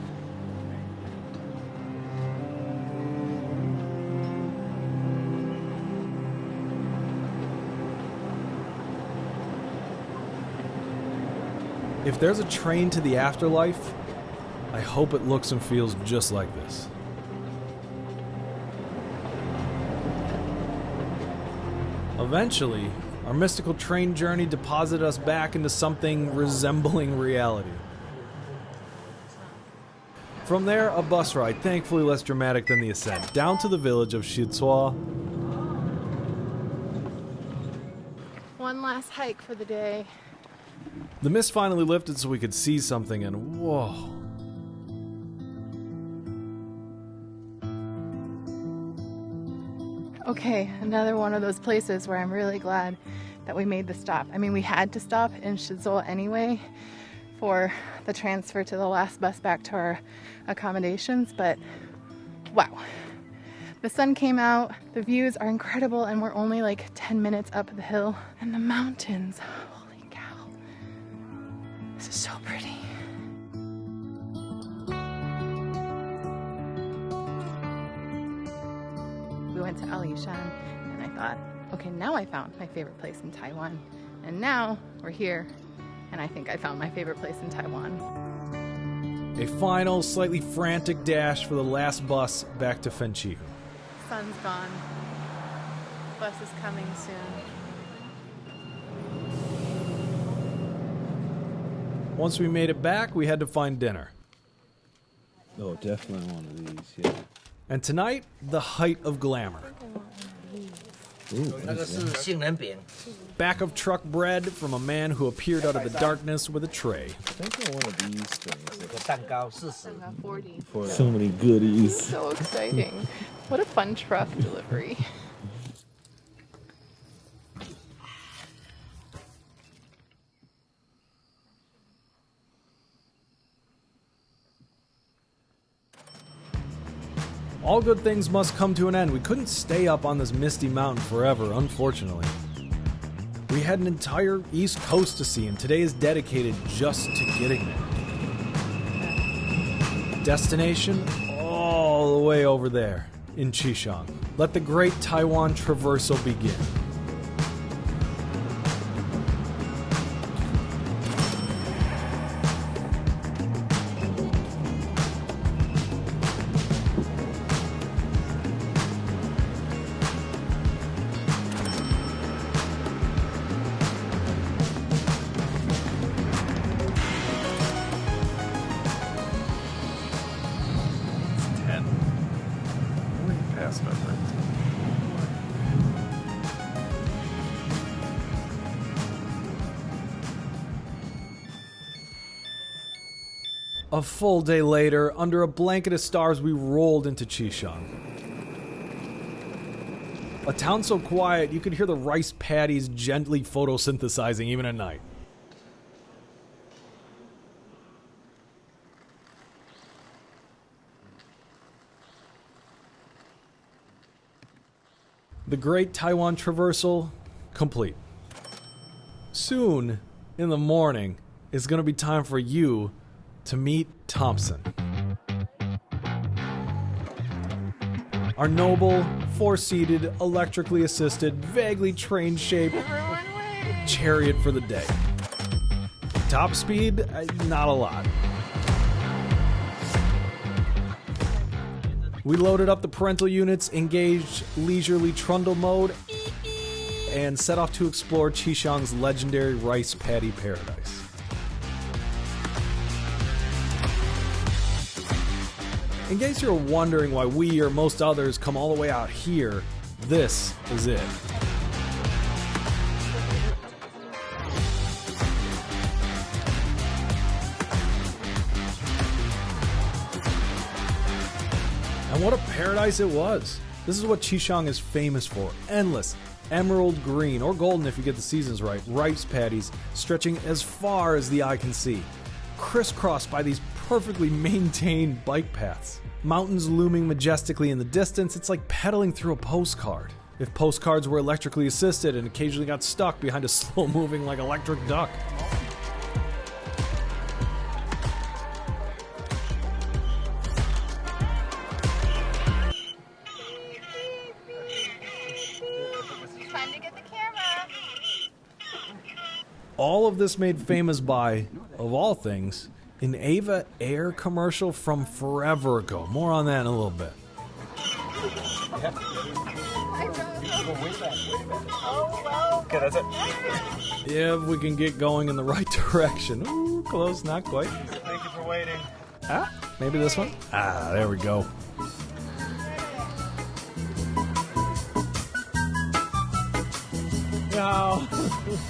If there's a train to the afterlife, I hope it looks and feels just like this. Eventually, our mystical train journey deposited us back into something resembling reality. From there, a bus ride, thankfully less dramatic than the ascent, down to the village of Shizuoka. One last hike for the day. The mist finally lifted so we could see something, and whoa. Okay, another one of those places where I'm really glad that we made the stop. I mean, we had to stop in Shizuoka anyway for the transfer to the last bus back to our accommodations, but wow. The sun came out, the views are incredible, and we're only like 10 minutes up the hill. And the mountains, holy cow. This is so pretty. We went to Alishan, and I thought, okay, now I found my favorite place in Taiwan. And now we're here, and I think I found my favorite place in Taiwan. A final, slightly frantic dash for the last bus back to Fenchihu. Sun's gone. Bus is coming soon. Once we made it back, we had to find dinner. Oh, definitely one of these, yeah. And tonight, the height of glamour. Back of truck bread from a man who appeared out of the darkness with a tray. I think I one of these things. 蛋糕40. For so many goodies. So exciting. What a fun truck delivery. All good things must come to an end. We couldn't stay up on this misty mountain forever, unfortunately. We had an entire East Coast to see, and today is dedicated just to getting there. Destination all the way over there in Qishang. Let the great Taiwan traversal begin. A full day later, under a blanket of stars, we rolled into Qishang. A town so quiet, you could hear the rice paddies gently photosynthesizing even at night. The great Taiwan traversal, complete. Soon, in the morning, it's going to be time for you to meet Thompson. Our noble, four-seated, electrically assisted, vaguely train-shaped chariot for the day. Top speed? Not a lot. We loaded up the parental units, engaged leisurely trundle mode, and set off to explore Qishang's legendary rice paddy paradise. In case you're wondering why we or most others come all the way out here, this is it. And what a paradise it was. This is what Qishang is famous for. Endless, emerald green, or golden if you get the seasons right, rice paddies stretching as far as the eye can see, crisscrossed by these perfectly maintained bike paths. Mountains looming majestically in the distance, it's like pedaling through a postcard. If postcards were electrically assisted and occasionally got stuck behind a slow-moving like electric duck. Time to get the camera. All of this made famous by, of all things, an Ava Air commercial from forever ago. More on that in a little bit. Okay, that's it. If we can get going in the right direction. Ooh, close, not quite. Thank you for waiting. Ah, maybe this one? Ah, there we go. No.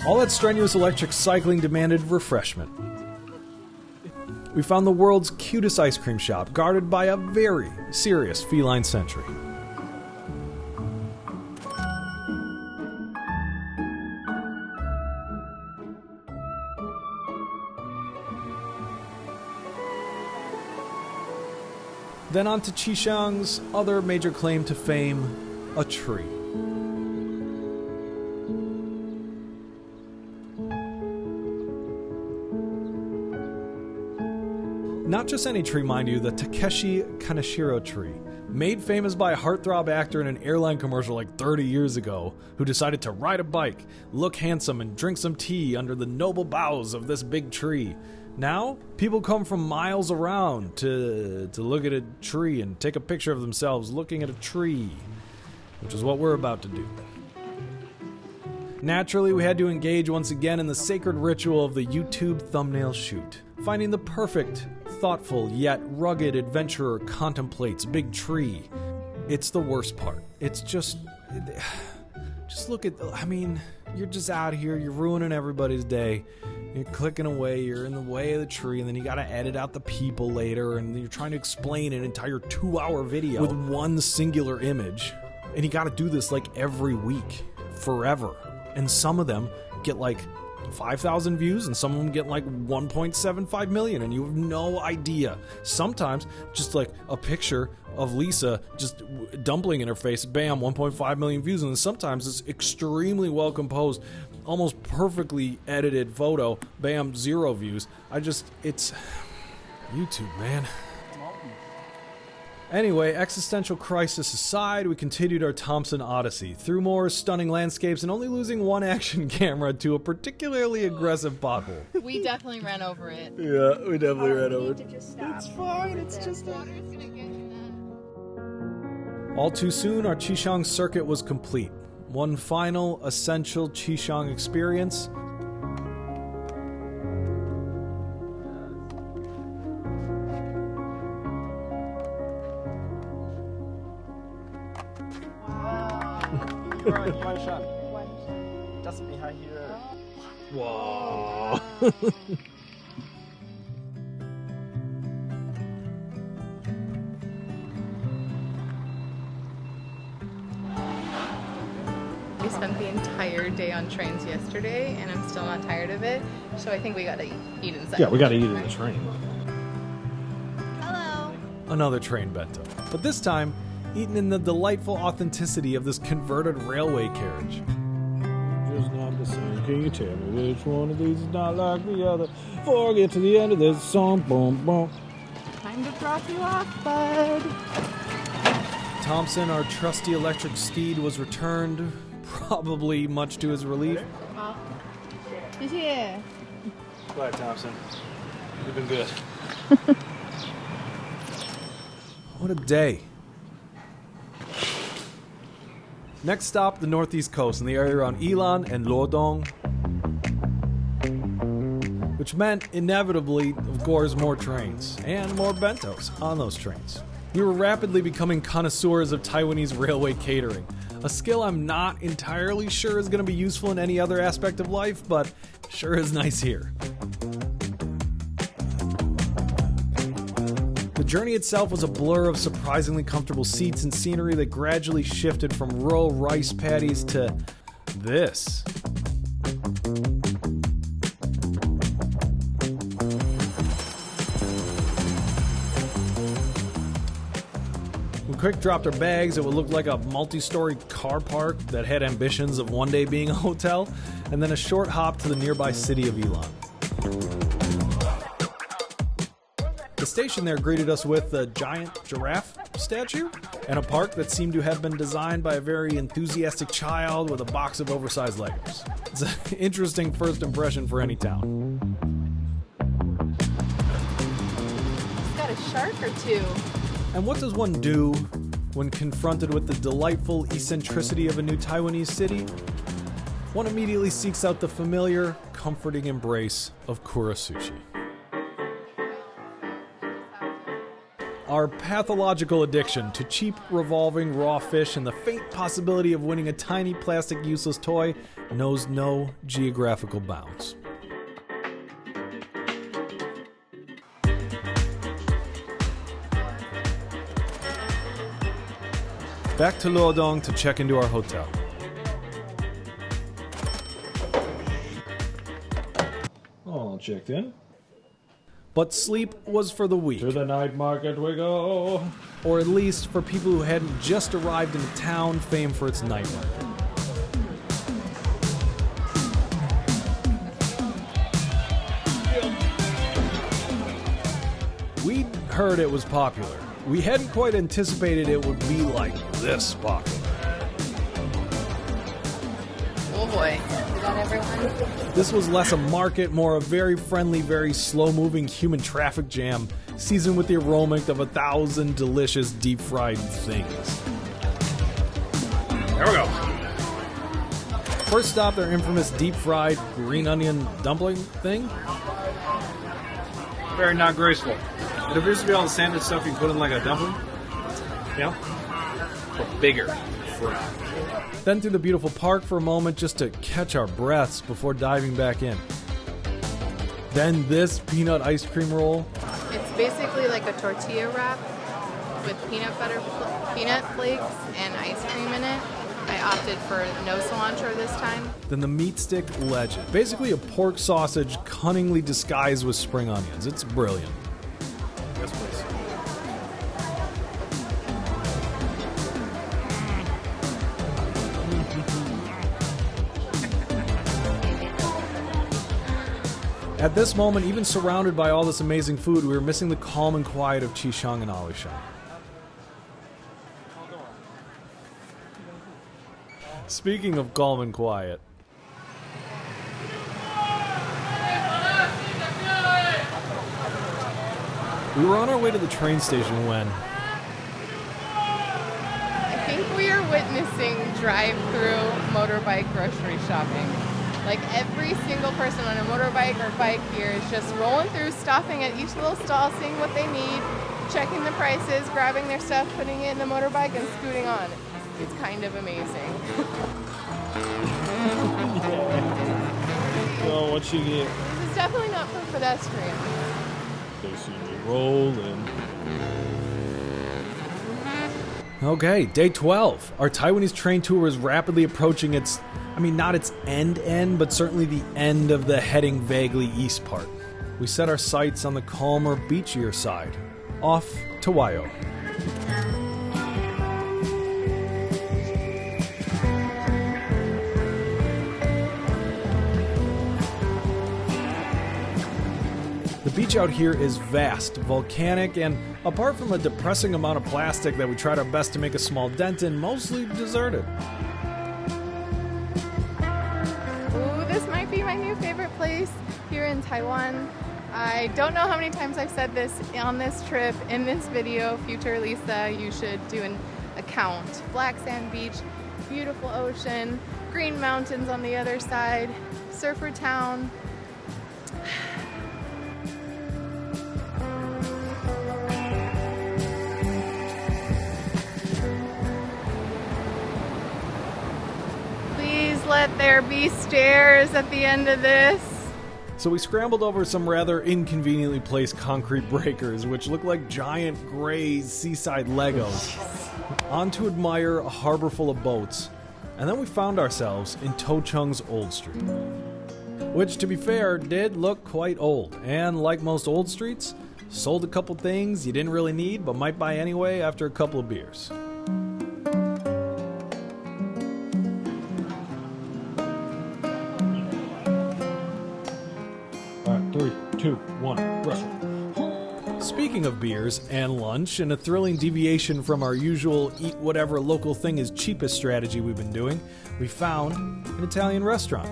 All that strenuous electric cycling demanded refreshment. We found the world's cutest ice cream shop, guarded by a very serious feline sentry. Then on to Qishang's other major claim to fame, a tree. Not just any tree, mind you, the Takeshi Kaneshiro tree, made famous by a heartthrob actor in an airline commercial like 30 years ago, who decided to ride a bike, look handsome, and drink some tea under the noble boughs of this big tree, Now, people come from miles around to look at a tree and take a picture of themselves looking at a tree, which is what we're about to do. Naturally, we had to engage once again in the sacred ritual of the YouTube thumbnail shoot. Finding the perfect, thoughtful, yet rugged adventurer contemplates big tree. It's the worst part. It's just look at, I mean, you're just out here, you're ruining everybody's day. You're clicking away, you're in the way of the tree, and then you gotta edit out the people later, and you're trying to explain an entire 2-hour video with one singular image. And you gotta do this like every week, forever. And some of them get like 5,000 views, and some of them get like 1.75 million, and you have no idea. Sometimes just like a picture of Lisa just dumpling in her face, bam, 1.5 million views, and then sometimes it's extremely well composed, almost perfectly edited photo, bam, 0 views. It's YouTube, man. Anyway, existential crisis aside, we continued our Thompson Odyssey through more stunning landscapes and only losing one action camera to a particularly aggressive pothole. We definitely ran over it. Yeah, we definitely ran over it. It's fine, it's just All too soon, our Qishang circuit was complete. One final, essential Qishang experience. One shot. Just behind here. Whoa. We spent the entire day on trains yesterday, and I'm still not tired of it. So I think we gotta eat inside. Yeah, we gotta eat in the train. Hello. Another train bento. But this time, eaten in the delightful authenticity of this converted railway carriage. Just not the same. Can you tell me which one of these is not like the other? Before I get to the end of this song, boom, boom. Time to drop you off, bud. Thompson, our trusty electric steed, was returned, probably much to his relief. 好，谢谢。 Bye, Thompson. You've been good. What a day. Next stop, the northeast coast in the area around Ilan and Lodong, which meant inevitably, of course, more trains and more bentos on those trains. We were rapidly becoming connoisseurs of Taiwanese railway catering, a skill I'm not entirely sure is going to be useful in any other aspect of life, but sure is nice here. The journey itself was a blur of surprisingly comfortable seats and scenery that gradually shifted from rural rice paddies to this. We quick dropped our bags at what looked like a multi-story car park that had ambitions of one day being a hotel, and then a short hop to the nearby city of Ilan. The station there greeted us with a giant giraffe statue and a park that seemed to have been designed by a very enthusiastic child with a box of oversized Legos. It's an interesting first impression for any town. It's got a shark or two. And what does one do when confronted with the delightful eccentricity of a new Taiwanese city? One immediately seeks out the familiar, comforting embrace of Kura Sushi. Our pathological addiction to cheap, revolving raw fish and the faint possibility of winning a tiny plastic useless toy knows no geographical bounds. Back to Luodong to check into our hotel. All checked in. But sleep was for the weak. To the night market we go. Or at least for people who hadn't just arrived in a town famed for its night market. We'd heard it was popular. We hadn't quite anticipated it would be like this popular. Oh boy. got everyone. This was less a market, more a very friendly, very slow-moving human traffic jam, seasoned with the aroma of 1,000 delicious deep-fried things. There we go. First stop, their infamous deep-fried green onion dumpling thing. Very not graceful. It appears to be all the sandwich stuff you put in like a dumpling. Yeah. But bigger. Then through the beautiful park for a moment just to catch our breaths before diving back in. Then this peanut ice cream roll. It's basically like a tortilla wrap with peanut flakes and ice cream in it. I opted for no cilantro this time. Then the meat stick legend. Basically a pork sausage cunningly disguised with spring onions. It's brilliant. Yes, please. At this moment, even surrounded by all this amazing food, we were missing the calm and quiet of Qishang and Alishan. Speaking of calm and quiet. We were on our way to the train station when... I think we are witnessing drive-through motorbike grocery shopping. Like every single person on a motorbike or bike here is just rolling through, stopping at each little stall, seeing what they need, checking the prices, grabbing their stuff, putting it in the motorbike, and scooting on. It's kind of amazing. So what you get? This is definitely not for pedestrians. They see me rolling. Okay, day 12. Our Taiwanese train tour is rapidly approaching its, not its end, but certainly the end of the heading vaguely east part. We set our sights on the calmer, beachier side, off to Wayo. The beach out here is vast, volcanic, and apart from a depressing amount of plastic that we tried our best to make a small dent in, mostly deserted. Ooh, this might be my new favorite place here in Taiwan. I don't know how many times I've said this on this trip, in this video. Future Lisa, you should do an account. Black sand beach, beautiful ocean, green mountains on the other side, surfer town. Let there be stairs at the end of this. So we scrambled over some rather inconveniently placed concrete breakers, which look like giant gray seaside Legos, on to admire a harbor full of boats. And then we found ourselves in Tochung's Old Street, which, to be fair, did look quite old, and like most old streets, sold a couple things you didn't really need but might buy anyway after a couple of beers. 3, 2, 1, wrestle. Speaking of beers and lunch, and a thrilling deviation from our usual eat whatever local thing is cheapest strategy we've been doing, we found an Italian restaurant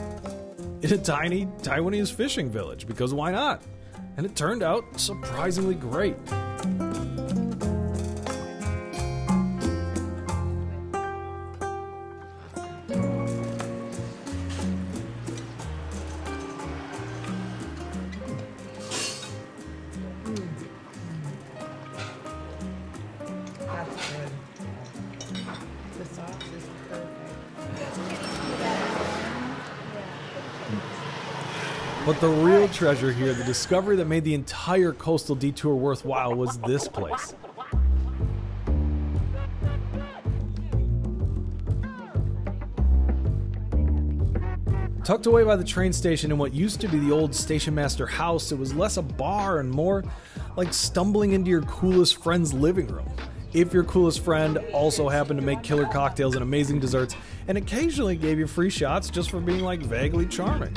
in a tiny Taiwanese fishing village, because why not? And it turned out surprisingly great. But the real treasure here, the discovery that made the entire coastal detour worthwhile, was this place. Tucked away by the train station in what used to be the old station master house, it was less a bar and more like stumbling into your coolest friend's living room. If your coolest friend also happened to make killer cocktails and amazing desserts, and occasionally gave you free shots just for being like vaguely charming.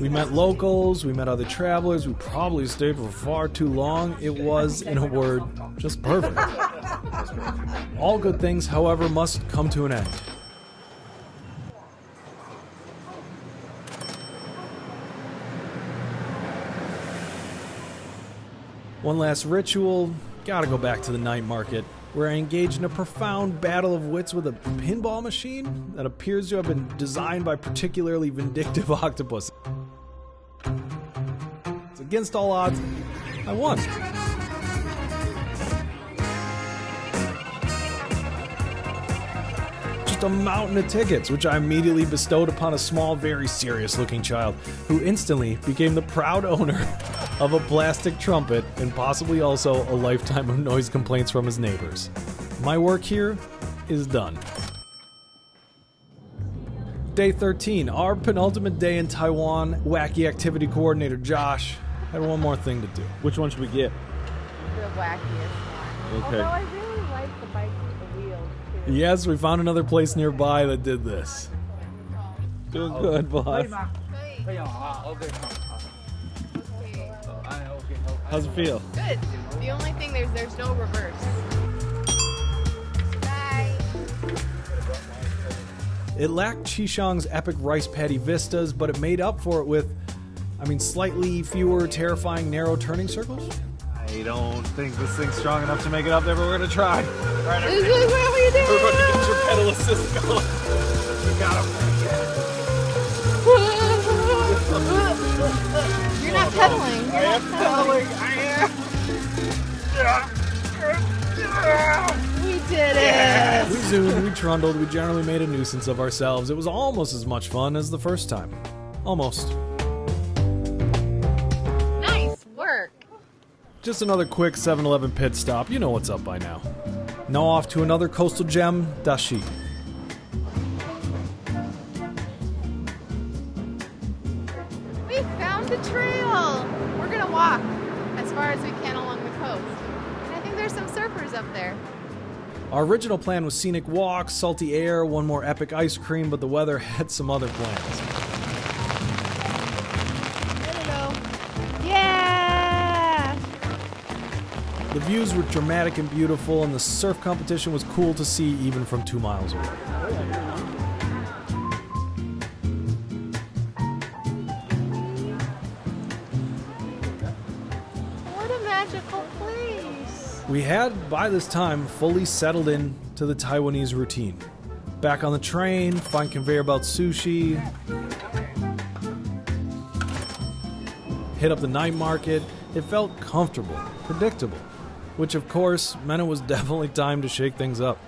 We met locals, we met other travelers, we probably stayed for far too long. It was, in a word, just perfect. All good things, however, must come to an end. One last ritual, gotta go back to the night market, where I engaged in a profound battle of wits with a pinball machine that appears to have been designed by particularly vindictive octopus. It's against all odds, I won. Just a mountain of tickets, which I immediately bestowed upon a small, very serious-looking child, who instantly became the proud owner of a plastic trumpet and possibly also a lifetime of noise complaints from his neighbors. My work here is done. Day 13, our penultimate day in Taiwan. Wacky activity coordinator Josh had one more thing to do. Which one should we get? The wackiest one. Okay. Although I really like the bike with the wheels too. Yes, we found another place nearby that did this. Doing good, boss. How's it feel? Good. The only thing there's no reverse. Bye. It lacked Qishang's epic rice paddy vistas, but it made up for it with, slightly fewer terrifying narrow turning circles. I don't think this thing's strong enough to make it up there, but we're gonna try. Right, This is what we do. everybody get your pedal assist going. You got him. You're not pedaling. I am pedaling. I am. We did it. We zoomed, we trundled, we generally made a nuisance of ourselves. It was almost as much fun as the first time. Almost. Nice work. Just another quick 7-Eleven pit stop. You know what's up by now. Now off to another coastal gem, Dashi. We found the trail. We're gonna walk as far as we can along the coast. And I think there's some surfers up there. Our original plan was scenic walks, salty air, one more epic ice cream, but the weather had some other plans. There we go. Yeah! The views were dramatic and beautiful, and the surf competition was cool to see even from 2 miles away. What a magical place. We had, by this time, fully settled in to the Taiwanese routine. Back on the train, find conveyor belt sushi, hit up the night market. It felt comfortable, predictable, which of course meant it was definitely time to shake things up.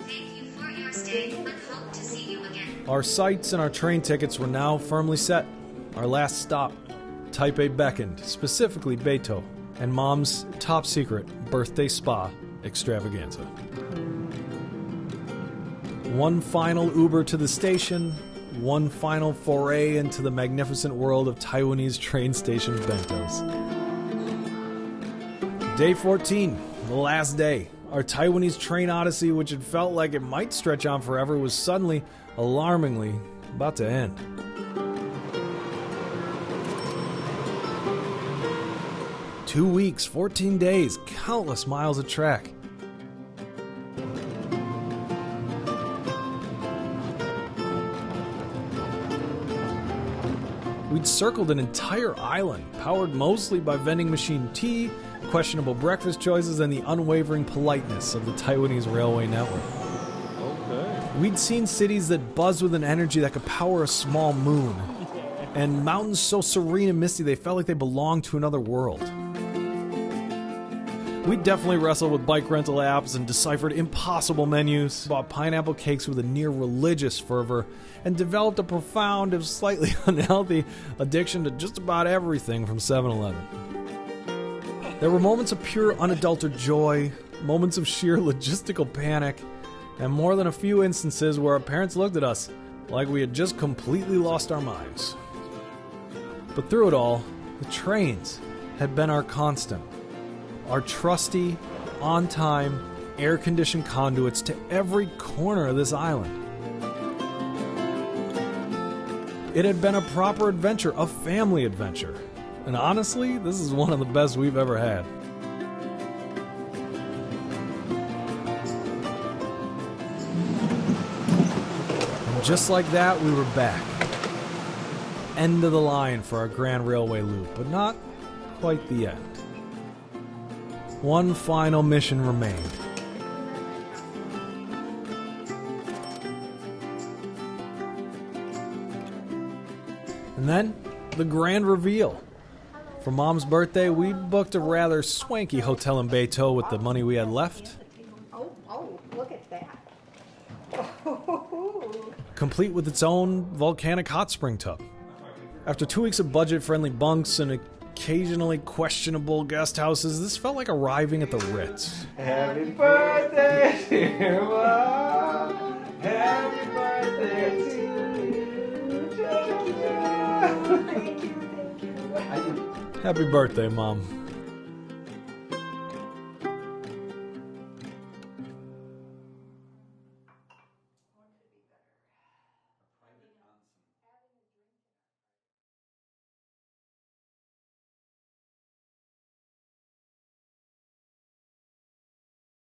Thank you for your stay and hope to see you again. Our sights and our train tickets were now firmly set. Our last stop, Taipei beckoned, specifically Beito, and Mom's top secret birthday spa extravaganza. One final Uber to the station, one final foray into the magnificent world of Taiwanese train station bentos. Day 14, the last day. Our Taiwanese train odyssey, which had felt like it might stretch on forever, was suddenly, alarmingly, about to end. Two weeks, 14 days, countless miles of track. We'd circled an entire island, powered mostly by vending machine tea, questionable breakfast choices, and the unwavering politeness of the Taiwanese railway network. Okay. We'd seen cities that buzzed with an energy that could power a small moon, and mountains so serene and misty they felt like they belonged to another world. We definitely wrestled with bike rental apps and deciphered impossible menus, bought pineapple cakes with a near religious fervor, and developed a profound, if slightly unhealthy, addiction to just about everything from 7-Eleven. There were moments of pure unadulterated joy, moments of sheer logistical panic, and more than a few instances where our parents looked at us like we had just completely lost our minds. But through it all, the trains had been our constant. Our trusty, on-time, air-conditioned conduits to every corner of this island. It had been a proper adventure, a family adventure. And honestly, this is one of the best we've ever had. And just like that, we were back. End of the line for our Grand Railway loop, but not quite the end. One final mission remained. And then, the grand reveal. For Mom's birthday, we booked a rather swanky hotel in Beito with the money we had left. Oh, look at that. Complete with its own volcanic hot spring tub. After 2 weeks of budget-friendly bunks and occasionally questionable guest houses, this felt like arriving at the Ritz. Happy birthday, dear Mom. Happy birthday to you. Happy birthday, Mom.